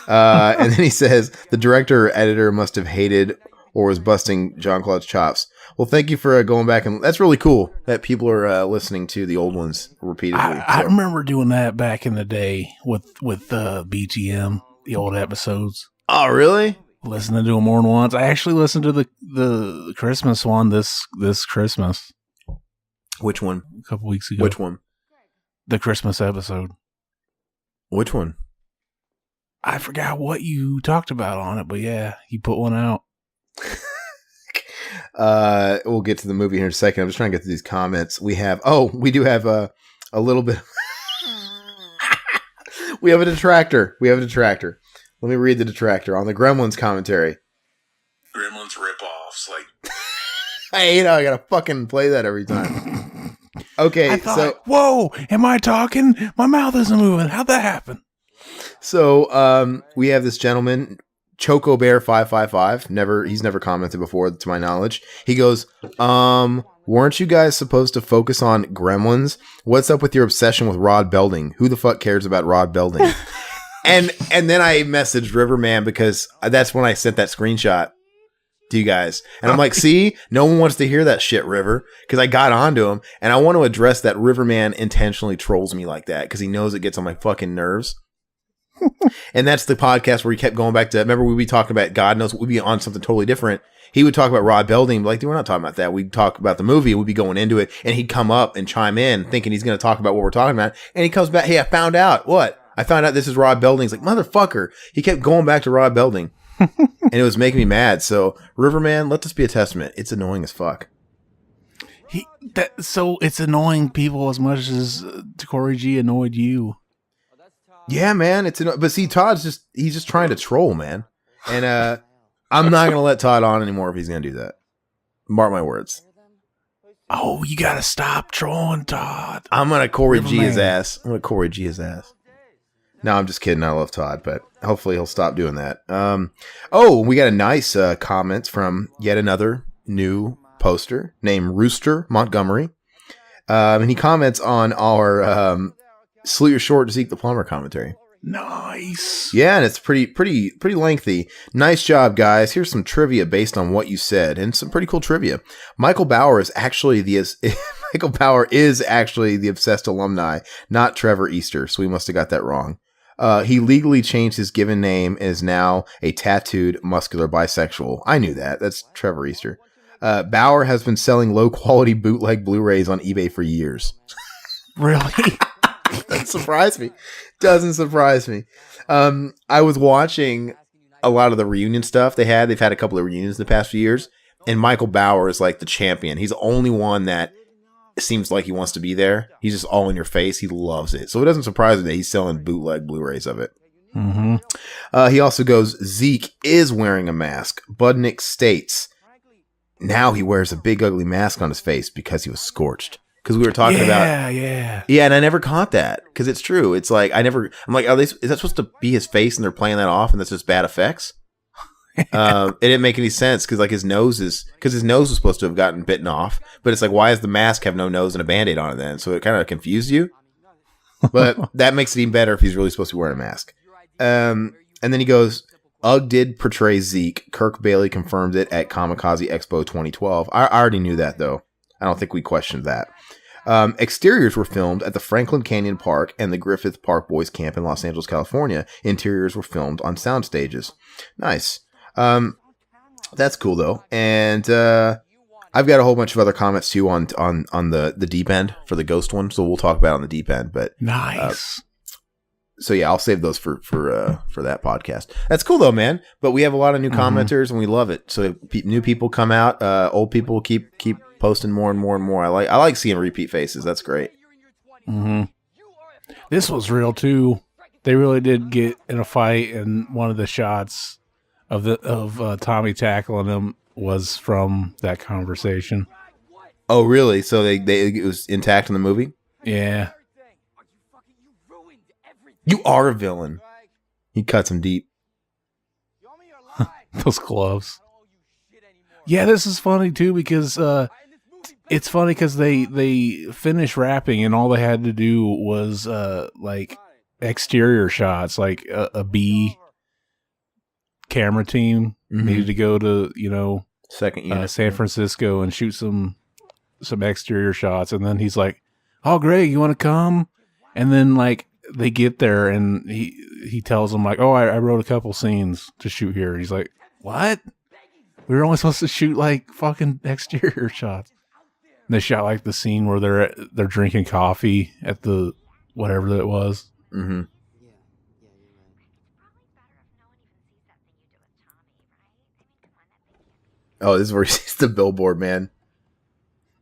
And then he says, the director or editor must have hated or was busting Jean-Claude's chops. Well, thank you for going back. And that's really cool that people are listening to the old ones repeatedly. I remember doing that back in the day with BGM, the old episodes. Oh, really? Listening to them more than once. I actually listened to the Christmas one this Christmas. Which one? A couple weeks ago. Which one? The Christmas episode. Which one? I forgot what you talked about on it, but yeah, you put one out. We'll get to the movie here in a second. I'm just trying to get to these comments. We do have a little bit. We have a detractor. Let me read the detractor on the Gremlins commentary. Gremlins ripoffs, like I gotta fucking play that every time. Okay, I thought, whoa, am I talking? My mouth isn't moving. How'd that happen? So we have this gentleman, Choco Bear 555. He's never commented before, to my knowledge. He goes, weren't you guys supposed to focus on Gremlins? What's up with your obsession with Rod Belding? Who the fuck cares about Rod Belding? and then I messaged Riverman because that's when I sent that screenshot to you guys. And I'm like, see, no one wants to hear that shit, River, because I got onto him, and I want to address that Riverman intentionally trolls me like that because he knows it gets on my fucking nerves. And that's the podcast where he kept going back to, remember we'd be talking about God knows, we'd be on something totally different. He would talk about Rod Belding, like, dude, we're not talking about that. We'd talk about the movie, we'd be going into it, and he'd come up and chime in thinking he's going to talk about what we're talking about. And he comes back, hey, I found out. What? I found out this is Rod Belding. He's like, motherfucker. He kept going back to Rod Belding. And it was making me mad. So, Riverman, let this be a testament. It's annoying as fuck. So it's annoying people as much as Corey G annoyed you. Yeah, man. But see, he's just trying to troll, man. And I'm not going to let Todd on anymore if he's going to do that. Mark my words. Oh, you got to stop trolling Todd. I'm going to Corey G his ass. No, I'm just kidding. I love Todd, but hopefully he'll stop doing that. We got a nice comment from yet another new poster named Rooster Montgomery. And he comments on our Salute Your Short to Zeke the Plumber commentary. Nice. Yeah, and it's pretty lengthy. Nice job, guys. Here's some trivia based on what you said, and some pretty cool trivia. Michael Bauer is actually the Obsessed alumni, not Trevor Easter. So we must have got that wrong. He legally changed his given name and is now a tattooed muscular bisexual. I knew that. That's Trevor Easter. Bauer has been selling low quality bootleg Blu-rays on eBay for years. Really? Doesn't surprise me. I was watching a lot of the reunion stuff they've had a couple of reunions in the past few years, and Michael Bauer is like the champion. He's the only one that seems like he wants to be there. He's just all in your face. He loves it. So it doesn't surprise me that he's selling bootleg Blu-rays of it. Mm-hmm. He also goes, Zeke is wearing a mask. Budnick states, now he wears a big ugly mask on his face because he was scorched. Because we were talking about, yeah, and I never caught that because it's true. It's like I'm like, is that supposed to be his face and they're playing that off and that's just bad effects? It didn't make any sense because like his nose was supposed to have gotten bitten off, but it's like, why does the mask have no nose and a Band-Aid on it then? So it kind of confused you. But that makes it even better if he's really supposed to be wearing a mask. And then he goes, Ugg did portray Zeke. Kirk Bailey confirmed it at Kamikaze Expo 2012. I already knew that though. I don't think we questioned that. Exteriors were filmed at the Franklin Canyon Park and the Griffith Park Boys Camp in Los Angeles, California. Interiors were filmed on sound stages. Nice. That's cool though. And I've got a whole bunch of other comments too on the deep end for the ghost one, so we'll talk about it on the deep end. But nice. So yeah, I'll save those for that podcast. That's cool though, man. But we have a lot of new commenters and we love it. So new people come out, old people keep posting more and more and more. I like seeing repeat faces. That's great. Mm-hmm. This was real too. They really did get in a fight, and one of the shots of Tommy tackling him was from that conversation. Oh, really? So it was intact in the movie? Yeah. You are a villain. He cuts him deep. Those gloves. Yeah, this is funny too because it's funny because they finished wrapping and all they had to do was like exterior shots, like a B camera team needed to go to second unit San Francisco and shoot some exterior shots, and then he's like, "Oh, Greg, you want to come?" And then like they get there and he tells them like, "Oh, I wrote a couple scenes to shoot here." He's like, "What? We were only supposed to shoot like fucking exterior shots." And they shot like the scene where they're drinking coffee at the whatever that was. Mm-hmm. Oh, this is where he sees the billboard, man.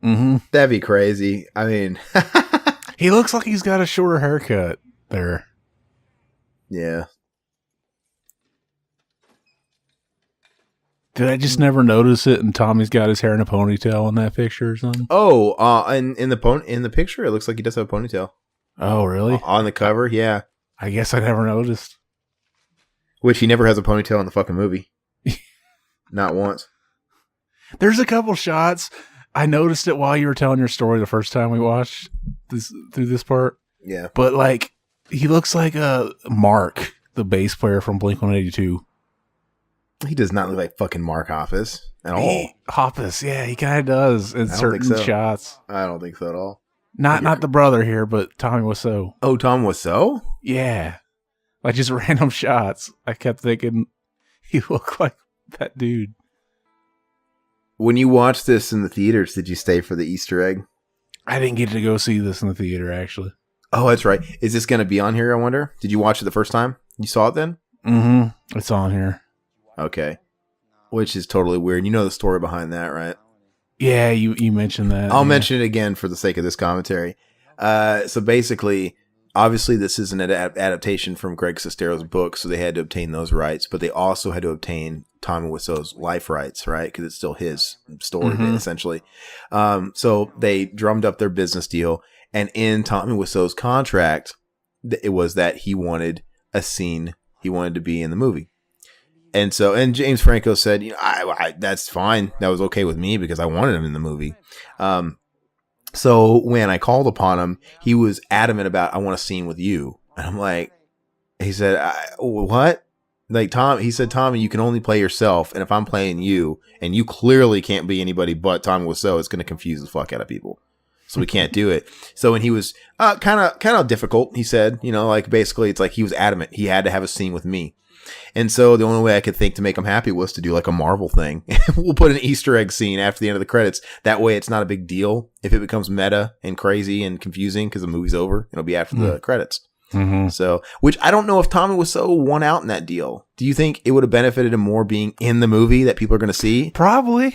Mm-hmm. That'd be crazy. I mean, He looks like he's got a shorter haircut there. yeah. Did I just never notice it? And Tommy's got his hair in a ponytail in that picture or something. Oh, in the picture, it looks like he does have a ponytail. Oh, really? On the cover, yeah. I guess I never noticed. Which he never has a ponytail in the fucking movie. Not once. There's a couple shots. I noticed it while you were telling your story the first time we watched this through this part. Yeah. But like, he looks like a Mark, the bass player from Blink-182. He does not look like fucking Mark Hoppus at all. Hoppus, yeah, he kind of does in I don't certain think so. shots. I don't think so at all. Not the brother here, but Tommy Wiseau. Oh, Tom Wiseau? Yeah, like just random shots. I kept thinking he looked like that dude. When you watched this in the theaters, did you stay for the Easter egg? I didn't get to go see this in the theater, actually. Oh, that's right. Is this going to be on here, I wonder? Did you watch it the first time? You saw it then? Mm-hmm. It's on here. Okay. Which is totally weird. You know the story behind that, right? Yeah, you mentioned that. I'll mention it again for the sake of this commentary. So basically, obviously this is an adaptation from Greg Sestero's book, so they had to obtain those rights, but they also had to obtain Tommy Wiseau's life rights, right? Because it's still his story, essentially. So they drummed up their business deal, and in Tommy Wiseau's contract, it was that he wanted a scene, he wanted to be in the movie. And James Franco said, you know, I that's fine. That was okay with me because I wanted him in the movie. So when I called upon him, he was adamant about, I want a scene with you. And I'm like, he said, what? Like he said, Tommy, you can only play yourself. And if I'm playing you and you clearly can't be anybody but Tommy Wiseau, it's going to confuse the fuck out of people. So we can't do it. So when he was kind of difficult, he said, you know, like basically it's like he was adamant. He had to have a scene with me. And so the only way I could think to make him happy was to do like a Marvel thing. We'll put an Easter egg scene after the end of the credits. That way it's not a big deal. If it becomes meta and crazy and confusing because the movie's over, it'll be after the credits. Mm-hmm. So, which I don't know if Tommy Wiseau won out in that deal. Do you think it would have benefited him more being in the movie that people are going to see? Probably.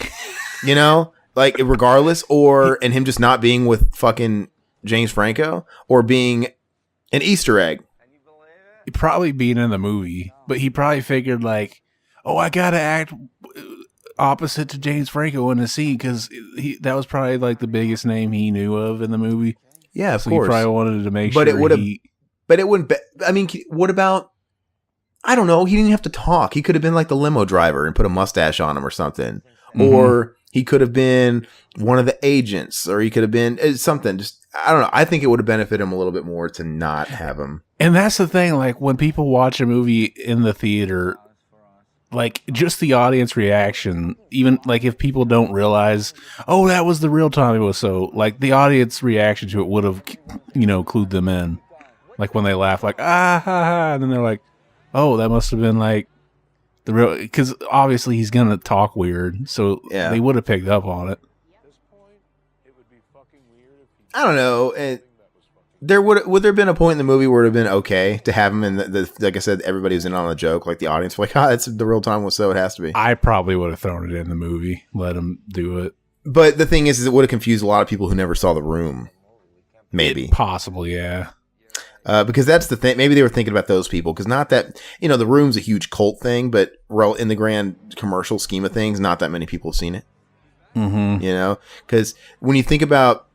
You know, like regardless, and him just not being with fucking James Franco, or being an Easter egg. Probably being in the movie, but he probably figured like, oh, I gotta act opposite to James Franco in the scene because that was probably like the biggest name he knew of in the movie. Yeah, of so course. He probably wanted to make but sure. It would have. But it wouldn't. I mean, what about? I don't know. He didn't have to talk. He could have been like the limo driver and put a mustache on him or something, or he could have been one of the agents, or he could have been something. Just I don't know. I think it would have benefited him a little bit more to not have him. And that's the thing, like when people watch a movie in the theater, like just the audience reaction, even like if people don't realize, oh, that was the real Tommy Wiseau, like the audience reaction to it would have, you know, clued them in. Like when they laugh, like, ah, ha, ha, and then they're like, oh, that must have been like the real, because obviously he's going to talk weird. So Yeah. they would have picked up on it. I don't know. There would there have been a point in the movie where it would have been okay to have him in the like I said, everybody was in on the joke, like the audience was like, that's the real Tom Wiseau, it has to be. I probably would have thrown it in the movie, let him do it. But the thing is it would have confused a lot of people who never saw The Room. Maybe. Possible, yeah. Because that's the thing. Maybe they were thinking about those people. Because not that, you know, The Room's a huge cult thing, but in the grand commercial scheme of things, not that many people have seen it. Mm-hmm. You know? Because when you think about,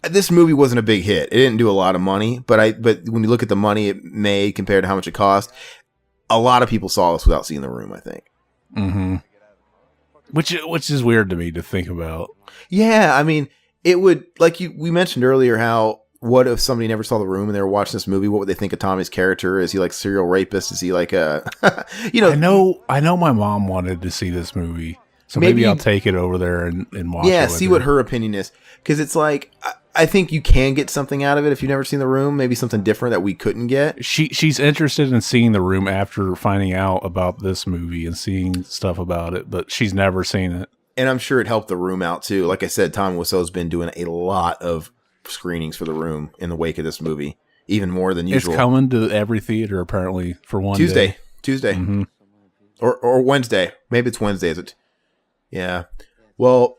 this movie wasn't a big hit. It didn't do a lot of money, but when you look at the money it made compared to how much it cost, a lot of people saw this without seeing The Room, I think. Mm-hmm. Which is weird to me to think about. Yeah, I mean, it would, like we mentioned earlier, how what if somebody never saw The Room and they were watching this movie? What would they think of Tommy's character? Is he like a serial rapist? Is he like a, you know? I know my mom wanted to see this movie, so Maybe maybe I'll take it over there and watch it. Yeah, with see her. what her opinion is. Because it's like, I think you can get something out of it if you've never seen The Room. Maybe something different that we couldn't get. She's interested in seeing The Room after finding out about this movie and seeing stuff about it, but she's never seen it. And I'm sure it helped The Room out too. Like I said, Tommy Wiseau's been doing a lot of screenings for The Room in the wake of this movie. even more than It's usual. coming to every theater apparently for one day. Tuesday, Mhm. or Wednesday. Maybe it's Wednesday. Is it? Yeah. Well,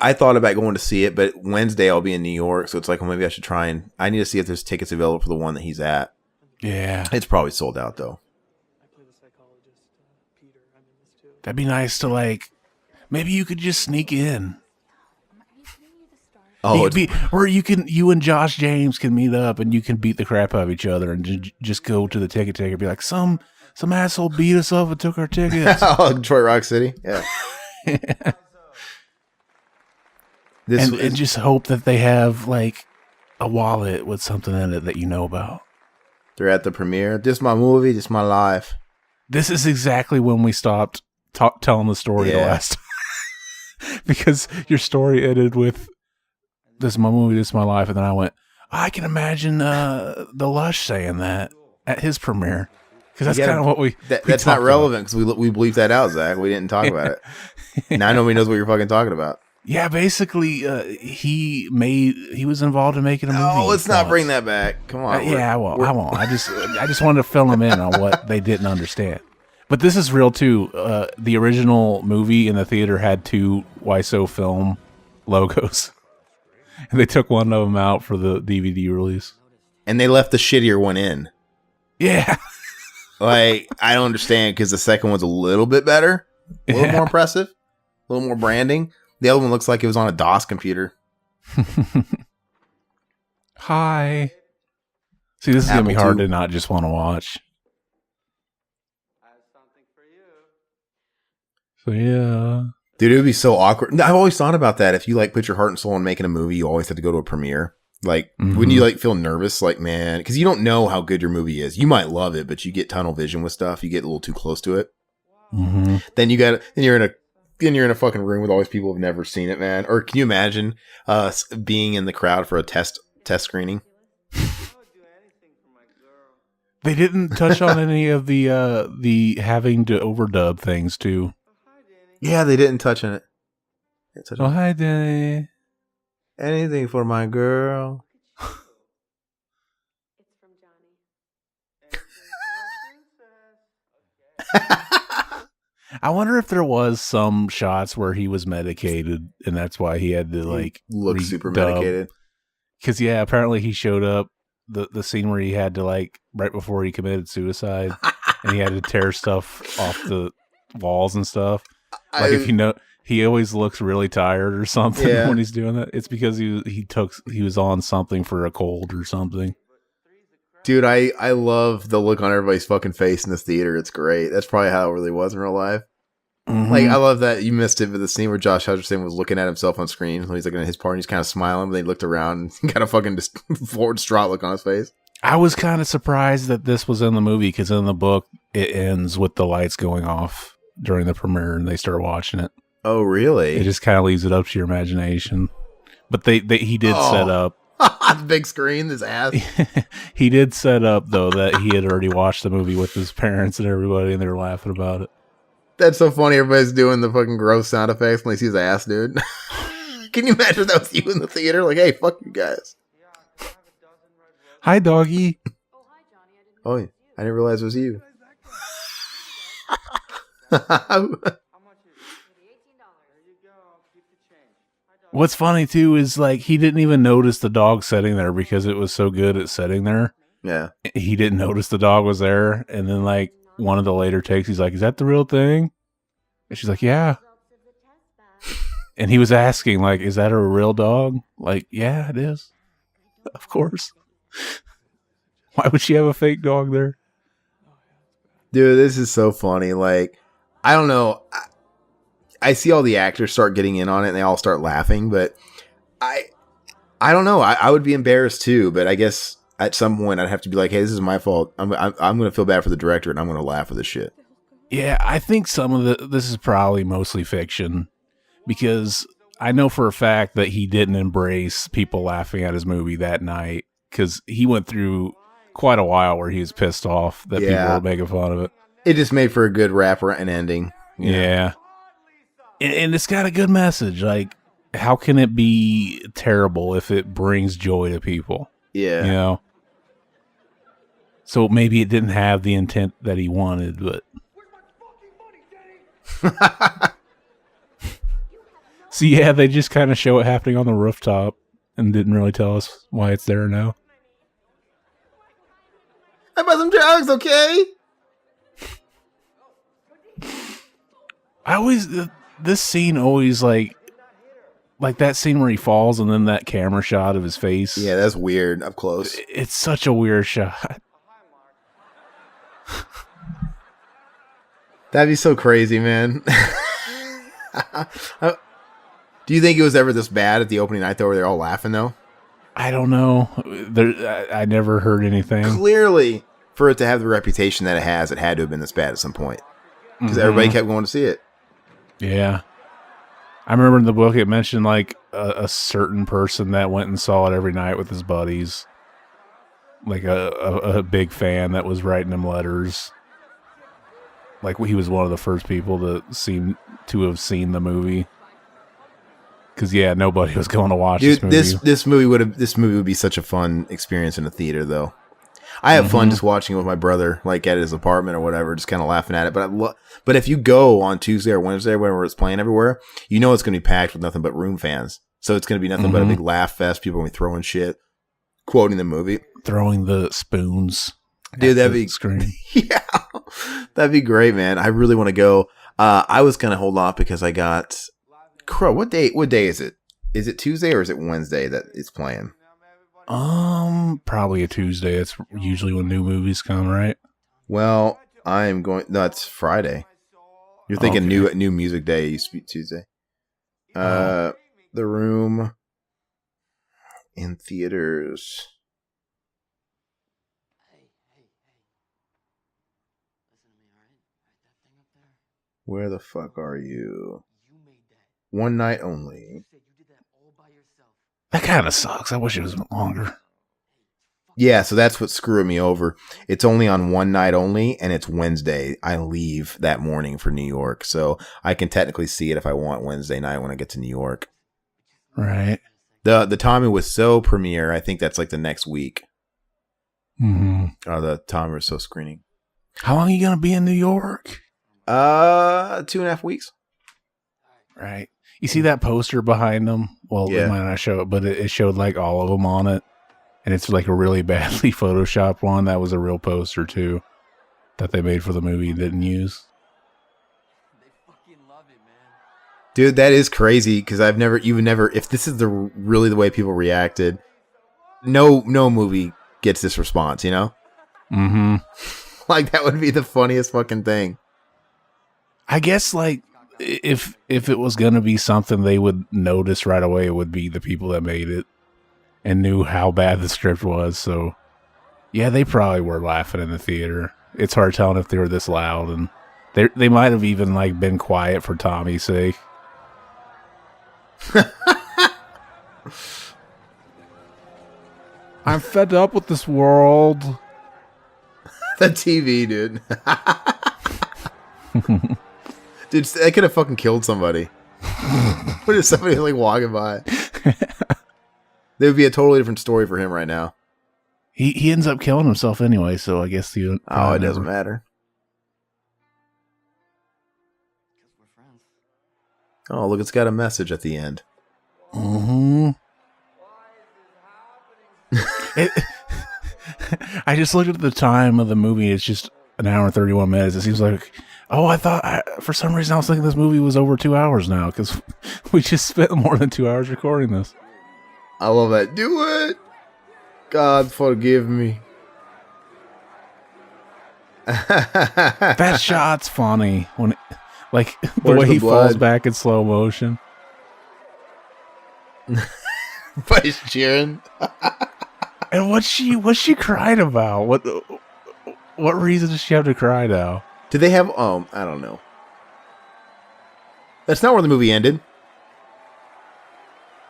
I thought about going to see it, but Wednesday I'll be in New York, so it's like, well, maybe I should try and. I need to see if there's tickets available for the one that he's at. Yeah. It's probably sold out though. That'd be nice to like. Maybe you could just sneak in. Oh, Or you and Josh James can meet up and you can beat the crap out of each other and just go to the ticket taker and be like, some asshole beat us up and took our tickets. oh, Detroit Rock City. Yeah. And just hope that they have like a wallet with something in it that you know about. They're at the premiere. This is my movie. This is my life. This is exactly when we stopped telling the story the last time. Because your story ended with, this is my movie, this is my life. And then I went, I can imagine the Lush saying that at his premiere. Because that's kind of what we that's not relevant because we bleeped that out, Zach. We didn't talk about it. Now nobody knows what you're fucking talking about. Yeah, basically, he was involved in making a movie. Oh, let's not bring that back. Come on. I won't. I just wanted to fill them in on what they didn't understand. But this is real too. The original movie in the theater had 2 Wiseau Film logos, and they took one of them out for the DVD release. And they left the shittier one in. Yeah, like I don't understand because the second one's a little bit better, a little more impressive, a little more branding. The other one looks like it was on a DOS computer. Hi. See, this is going to be hard to not just want to watch. So, yeah. Dude, it would be so awkward. I've always thought about that. If you like put your heart and soul in making a movie, you always have to go to a premiere. Like, wouldn't you like feel nervous? Like, man, because you don't know how good your movie is. You might love it, but you get tunnel vision with stuff. You get a little too close to it. Mm-hmm. Then you're in a fucking room with all these people who've never seen it, man. Or can you imagine being in the crowd for a test screening? They didn't touch on any of the having to overdub things too. Yeah, they didn't touch on it. Oh, hi, Danny. Anything for my girl. I wonder if there was some shots where he was medicated and that's why he had to like look super medicated. Because yeah, apparently he showed up the scene where he had to like right before he committed suicide and he had to tear stuff off the walls and stuff. Like if you know, he always looks really tired or something when he's doing that. It's because he was on something for a cold or something. Dude, I love the look on everybody's fucking face in this theater. It's great. That's probably how it really was in real life. Mm-hmm. Like, I love that you missed it, but the scene where Josh Hutcherson was looking at himself on screen when he's looking at his part and he's kind of smiling, but then he looked around and got a fucking distraught look on his face. I was kind of surprised that this was in the movie because in the book, it ends with the lights going off during the premiere and they start watching it. Oh, really? It just kind of leaves it up to your imagination. But he did set up. The big screen, this ass. He did set up, though, that he had already watched the movie with his parents and everybody, and they were laughing about it. That's so funny. Everybody's doing the fucking gross sound effects when they see his ass, dude. Can you imagine if that was you in the theater? Like, hey, fuck you guys. Hi, doggy. Oh, yeah. I didn't realize it was you. What's funny, too, is like he didn't even notice the dog sitting there because it was so good at sitting there. Yeah. He didn't notice the dog was there. And then, like, one of the later takes, he's like, is that the real thing? And she's like, yeah. And he was asking, like, is that a real dog? Like, yeah, it is. Of course. Why would she have a fake dog there? Dude, this is so funny. Like, I don't know. I see all the actors start getting in on it and they all start laughing, but I don't know. I would be embarrassed too, but I guess at some point I'd have to be like, hey, this is my fault. I'm going to feel bad for the director and I'm going to laugh at this shit. Yeah, I think some of this is probably mostly fiction because I know for a fact that he didn't embrace people laughing at his movie that night because he went through quite a while where he was pissed off that people were making fun of it. It just made for a good wrap and ending. Yeah. And it's got a good message. Like, how can it be terrible if it brings joy to people? Yeah. You know? So maybe it didn't have the intent that he wanted, but so yeah, they just kind of show it happening on the rooftop and didn't really tell us why it's there now. I bought some drugs, okay? I always this scene always like that scene where he falls and then that camera shot of his face. Yeah, that's weird up close. It's such a weird shot. That'd be so crazy, man. Do you think it was ever this bad at the opening night though, where they're all laughing though? I don't know. I never heard anything. Clearly, for it to have the reputation that it has, it had to have been this bad at some point. Because everybody kept going to see it. Yeah. I remember in the book it mentioned like a certain person that went and saw it every night with his buddies. Like a big fan that was writing him letters. Like he was one of the first people to seem to have seen the movie. Because yeah, nobody was going to watch Dude, this movie. this movie would be such a fun experience in a theater though. I have fun just watching it with my brother, like at his apartment or whatever, just kind of laughing at it. But if you go on Tuesday or Wednesday, whenever it's playing everywhere, you know it's going to be packed with nothing but room fans. So it's going to be nothing but a big laugh fest. People will be throwing shit, quoting the movie, throwing the spoons. Dude, that'd be screen. Yeah, that'd be great, man. I really want to go. I was going to hold off because I got Crow. What day is it? Is it Tuesday or is it Wednesday that it's playing? Probably a Tuesday. It's usually when new movies come, right? Well, I'm going. No, it's Friday. You're thinking new music day. You speak Tuesday. The Room in theaters. Where the fuck are you? One night only. That kind of sucks. I wish it was longer. Yeah, so that's what's screwing me over. It's only on one night only, and it's Wednesday. I leave that morning for New York, so I can technically see it if I want Wednesday night when I get to New York. Right. The Tommy Wiseau premiere, I think that's like the next week. Mm-hmm. Or the Tommy Wiseau screening. How long are you going to be in New York? 2.5 weeks. Right. You see that poster behind them? Well, Yeah. it might not show it, but it showed like all of them on it. And it's like a really badly photoshopped one. That was a real poster too that they made for the movie and didn't use. Dude, that is crazy because if this is really the way people reacted, no movie gets this response, you know? Mm-hmm. Like that would be the funniest fucking thing. I guess like if it was gonna be something they would notice right away, it would be the people that made it and knew how bad the script was. So yeah, they probably were laughing in the theater. It's hard telling if they were this loud, and they might have even like been quiet for Tommy's sake. I'm fed up with this world. The TV, dude. Dude, they could have fucking killed somebody. What if somebody was like walking by? There would be a totally different story for him right now. He ends up killing himself anyway, so I guess you. Oh, it doesn't matter. Oh, look, it's got a message at the end. Mm-hmm. I just looked at the time of the movie. It's just an hour and 31 minutes. It seems like, for some reason I was thinking this movie was over 2 hours now because we just spent more than 2 hours recording this. I love that. Do it. God forgive me. That shot's funny when, the Where's way the he falls blood? back in slow motion. But he's cheering. And what's she crying about? What reason does she have to cry now? Did they have? I don't know. That's not where the movie ended.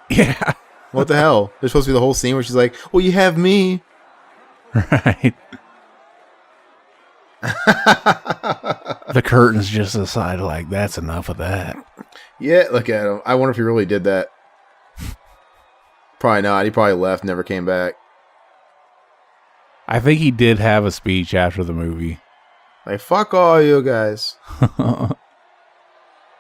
Yeah. What the hell? There's supposed to be the whole scene where she's like, "Well, you have me." Right. The curtains just aside, like, that's enough of that. Yeah, look at him. I wonder if he really did that. Probably not. He probably left, never came back. I think he did have a speech after the movie. Like, fuck all you guys. I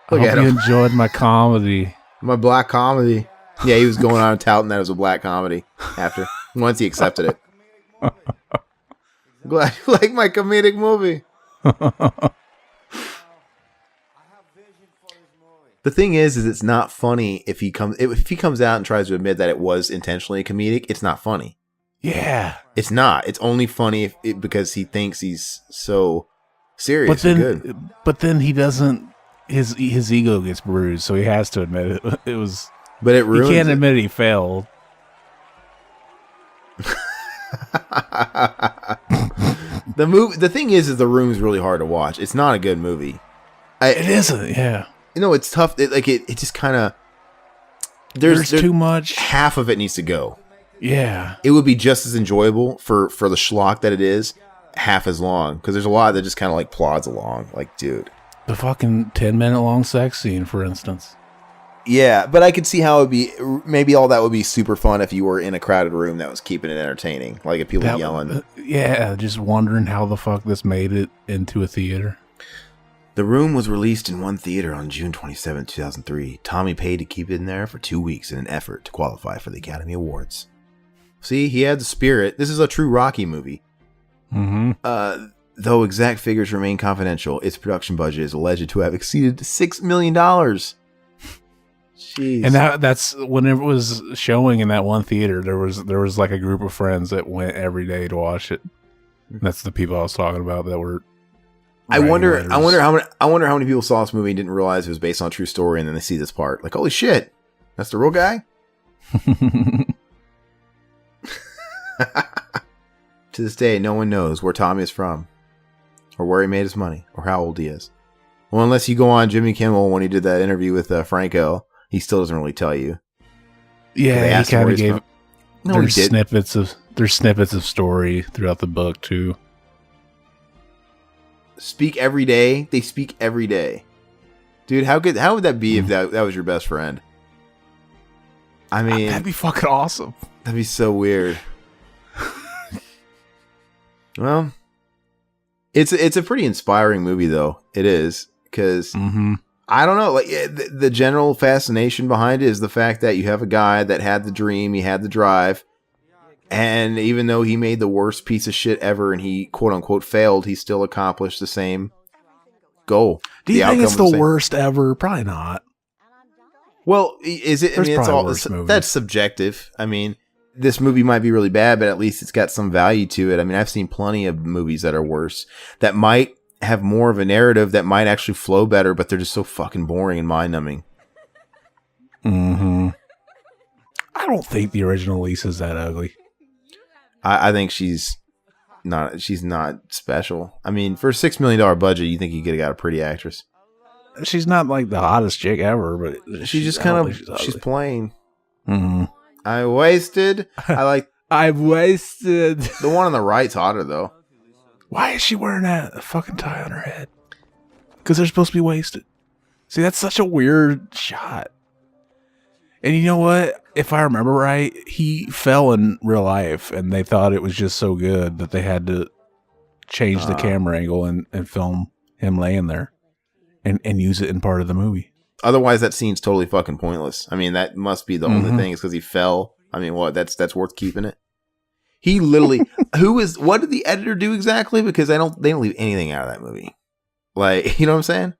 hope at you him. enjoyed my comedy. My black comedy. Yeah, he was going on and touting that it was a black comedy after. Once he accepted it. Glad you like my comedic movie. The thing is it's not funny if he comes out and tries to admit that it was intentionally comedic. It's not funny. Yeah. It's not. It's only funny because he thinks he's so serious and good. But then he doesn't. His ego gets bruised, so he has to admit it. It was. But it ruins. He can't it. admit he failed. The thing is The Room is really hard to watch. It's not a good movie. It isn't. Yeah. You know, it's tough. It just kind of. There's too much. Half of it needs to go. Yeah. It would be just as enjoyable for the schlock that it is, half as long. Because there's a lot that just kind of like plods along. Like, dude. The fucking 10-minute long sex scene, for instance. Yeah, but I could see how it would be. Maybe all that would be super fun if you were in a crowded room that was keeping it entertaining. Like if people yelling. Yeah, just wondering how the fuck this made it into a theater. The Room was released in one theater on June 27, 2003. Tommy paid to keep it in there for 2 weeks in an effort to qualify for the Academy Awards. See, he had the spirit. This is a true Rocky movie. Mm-hmm. Though exact figures remain confidential, its production budget is alleged to have exceeded $6 million. Jeez. And that's when it was showing in that one theater. There was like a group of friends that went every day to watch it. That's the people I was talking about that were. I wonder how many people saw this movie and didn't realize it was based on a true story, and then they see this part, like, holy shit, that's the real guy. To this day, no one knows where Tommy is from, or where he made his money, or how old he is. Well, unless you go on Jimmy Kimmel when he did that interview with Franco, he still doesn't really tell you. Yeah, he kind of gave. No, he did. There's snippets of story throughout the book too. Speak every day. They speak every day, dude. How would that be if that was your best friend? I mean, that'd be fucking awesome. That'd be so weird. Well, it's a pretty inspiring movie, though. It is, because I don't know, like the general fascination behind it is the fact that you have a guy that had the dream, he had the drive, and even though he made the worst piece of shit ever and he quote unquote failed, he still accomplished the same goal. Do you think it's the worst ever? Probably not. Well, is it? I mean, it's all that's subjective. I mean, this movie might be really bad, but at least it's got some value to it. I mean, I've seen plenty of movies that are worse, that might have more of a narrative, that might actually flow better, but they're just so fucking boring and mind-numbing. Mm-hmm. I don't think the original Lisa's that ugly. I think she's not special. I mean, for a $6 million budget, you think you could have got a pretty actress. She's not like the hottest chick ever, but she's just kind of, she's plain. Mm-hmm. I wasted. I've wasted. The one on the right's hotter, though. Why is she wearing a fucking tie on her head? Because they're supposed to be wasted. See, that's such a weird shot. And you know what? If I remember right, he fell in real life, and they thought it was just so good that they had to change the camera angle and film him laying there and use it in part of the movie. Otherwise, that scene's totally fucking pointless. I mean, that must be the only thing, is because he fell. I mean, what? That's worth keeping it. He literally, what did the editor do exactly? Because they don't leave anything out of that movie. Like, you know what I'm saying?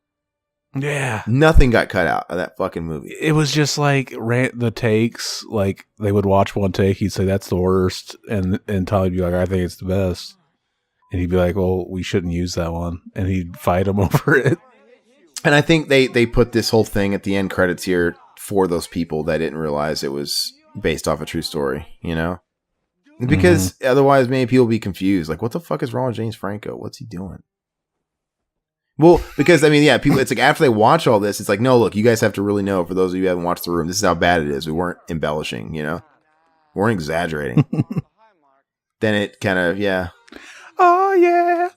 Yeah. Nothing got cut out of that fucking movie. It was just like the takes, like they would watch one take, he'd say that's the worst, and Tommy'd be like, I think it's the best. And he'd be like, well, we shouldn't use that one. And he'd fight him over it. And I think they put this whole thing at the end credits here for those people that didn't realize it was based off a true story, you know? Because otherwise maybe people be confused. Like, what the fuck is wrong with James Franco? What's he doing? Well, because, I mean, yeah, people, it's like after they watch all this, it's like, no, look, you guys have to really know, for those of you who haven't watched The Room, this is how bad it is. We weren't embellishing, you know? We weren't exaggerating. Then it kind of, yeah. Oh, yeah.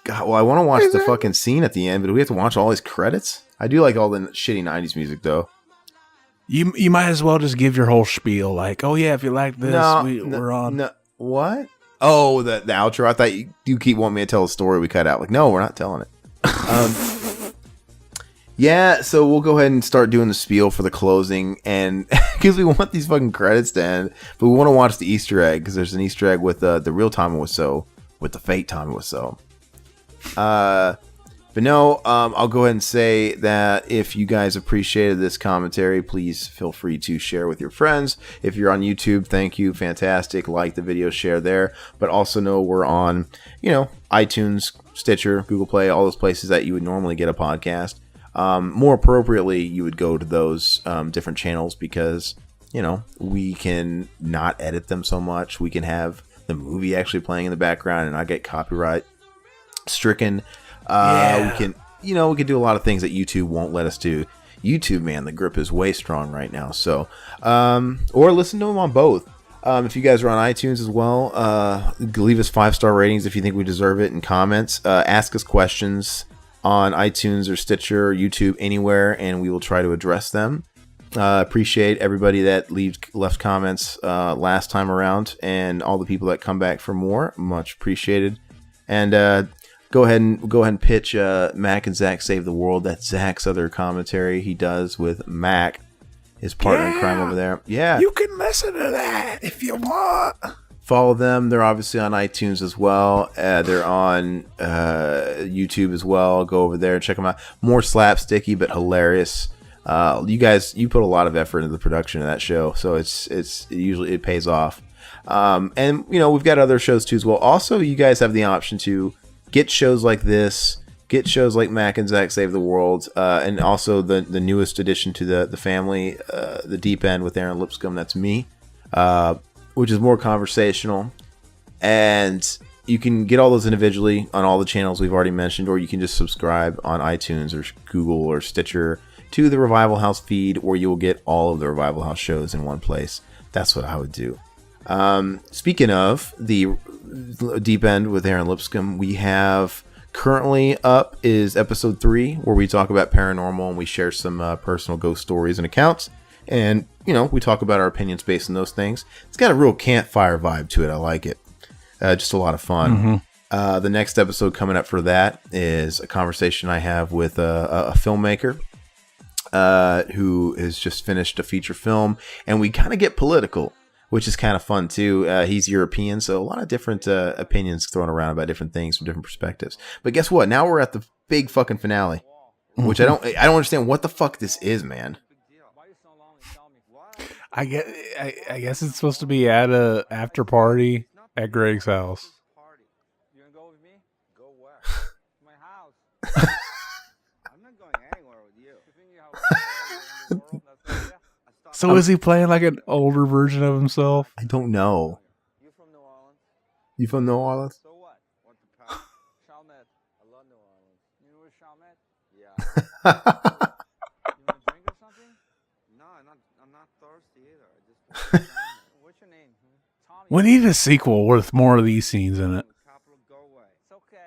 God, well, I want to watch the fucking scene at the end, but do we have to watch all these credits? I do like all the shitty 90s music, though. You might as well just give your whole spiel, like, oh yeah, if you like this, we're on. No, what? Oh, the outro. I thought you keep wanting me to tell a story we cut out. Like, no, we're not telling it. Yeah, so we'll go ahead and start doing the spiel for the closing, and because we want these fucking credits to end, but we want to watch the Easter egg because there's an Easter egg with the real Tommy Wiseau with the fake Tommy Wiseau. But no, I'll go ahead and say that if you guys appreciated this commentary, please feel free to share with your friends. If you're on YouTube, thank you. Fantastic. Like the video, share there. But also know we're on, iTunes, Stitcher, Google Play, all those places that you would normally get a podcast. More appropriately, you would go to those different channels because, we can not edit them so much. We can have the movie actually playing in the background and not get copyright stricken. We can do a lot of things that YouTube won't let us do. YouTube, man, the grip is way strong right now. So, or listen to them on both. If you guys are on iTunes as well, leave us 5-star ratings if you think we deserve it, and comments. Ask us questions on iTunes or Stitcher or YouTube, anywhere, and we will try to address them. Appreciate everybody that left comments last time around, and all the people that come back for more. Much appreciated. And Go ahead and pitch Mac and Zach Save the World. That's Zach's other commentary he does with Mac, his partner in crime over there. Yeah. You can listen to that if you want. Follow them. They're obviously on iTunes as well. They're on YouTube as well. Go over there and check them out. More slapsticky but hilarious. You put a lot of effort into the production of that show, so it usually pays off. And we've got other shows too as well. Also, you guys have the option to get shows like this, get shows like Mac and Zach Save the World, and also the newest addition to the family, The Deep End with Aaron Lipscomb. That's me, which is more conversational. And you can get all those individually on all the channels we've already mentioned, or you can just subscribe on iTunes or Google or Stitcher to the Revival House feed, where you will get all of the Revival House shows in one place. That's what I would do. Speaking of the Deep End with Aaron Lipscomb, we have currently up is episode 3, where we talk about paranormal and we share some personal ghost stories and accounts, and we talk about our opinions based on those things. It's got a real campfire vibe to it. I like it. Just a lot of fun. Mm-hmm. The next episode coming up for that is a conversation I have with a filmmaker who has just finished a feature film, and we kind of get political, which is kind of fun too. He's European, so a lot of different opinions thrown around about different things from different perspectives. But guess what? Now we're at the big fucking finale, which I don't understand what the fuck this is, man. I guess it's supposed to be at a after party at Greg's house. You gonna go with me? Go where? My house. I'm not going anywhere with you. You think you have in the world? That's So is he playing like an older version of himself? I don't know. You from New Orleans? You from New Orleans? So what? What the pound? Chalmette. I love New Orleans. You know where Chalmette? Yeah. You want a drink or something? No, I'm not thirsty either. I just want What's your name? Tommy. We need a sequel with more of these scenes in it. Capital Go Away. It's okay.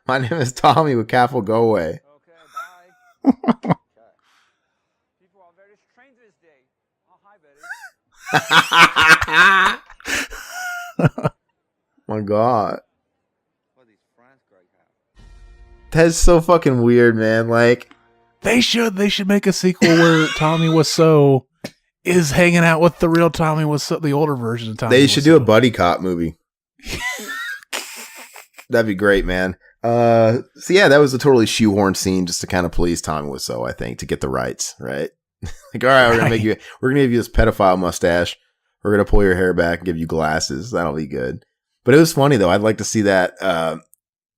My name is Tommy with Capital Go Away. Okay, bye. People are very strange this day. Oh, hi, Betty. My God. What these friends Greg have? That's so fucking weird, man. Like, They should make a sequel where Tommy Wiseau is hanging out with the real Tommy Wiseau, the older version of Tommy. they should Wiseau. do a buddy cop movie. That'd be great, man. So yeah, that was a totally shoehorned scene just to kind of please Tommy Wiseau, I think, to get the rights, right? Like, all right, we're gonna give you this pedophile mustache. We're gonna pull your hair back and give you glasses. That'll be good. But it was funny though. I'd like to see that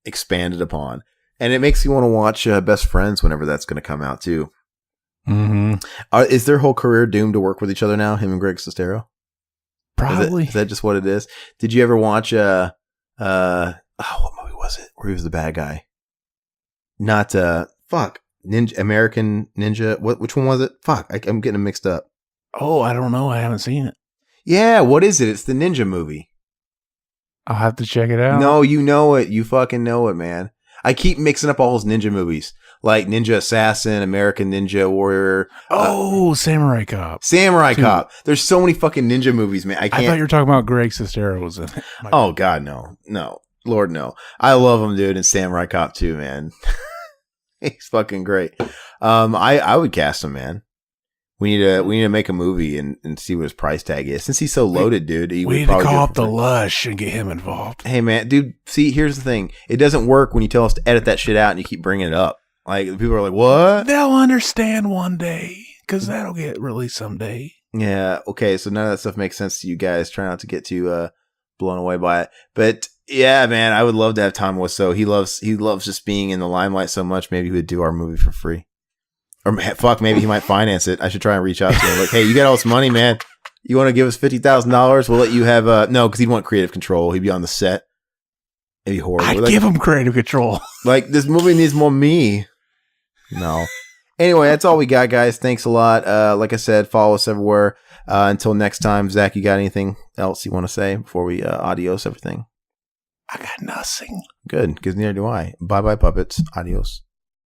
expanded upon, and it makes you want to watch Best Friends whenever that's gonna come out too. Mm-hmm. Is their whole career doomed to work with each other now? Him and Greg Sestero? Probably. Is that just what it is? Did you ever watch what movie was it? Where he was the bad guy? Not Ninja American Ninja. Which one was it? Fuck, I'm getting them mixed up. Oh, I don't know. I haven't seen it. Yeah, what is it? It's the ninja movie. I'll have to check it out. No, you know it. You fucking know it, man. I keep mixing up all those ninja movies. like Ninja Assassin, American Ninja Warrior, Samurai Cop. Samurai Dude. Cop. There's so many fucking ninja movies, man. I I can't. thought you were talking about Greg Sestero was in it. My Oh God, no, Lord, no. I love him, dude, and Samurai Cop too, man. He's fucking great. I would cast him, man. We need to make a movie and see what his price tag is. Since he's so loaded, dude. we need to call up the Lush and get him involved. Hey, man, dude. See, here's the thing. It doesn't work when you tell us to edit that shit out and you keep bringing it up. Like people are like, "What?" They'll understand one day because that'll get released someday. Yeah. Okay. So none of that stuff makes sense to you guys. Try not to get too blown away by it. But yeah, man, I would love to have Tom Wiseau. He loves just being in the limelight so much. Maybe he would do our movie for free. Or fuck, maybe he might finance it. I should try and reach out to him. Like, hey, you got all this money, man. You want to give us $50,000? We'll let you have no, because he'd want creative control. He'd be on the set. It'd be horrible. I'd Like, give him creative control. like this movie needs more me. No. Anyway, that's all we got, guys. Thanks a lot. Like I said, follow us everywhere. Until next time, Zach, you got anything else you want to say before we adios everything? I got nothing. Good, because neither do I. Bye-bye, puppets. Adios.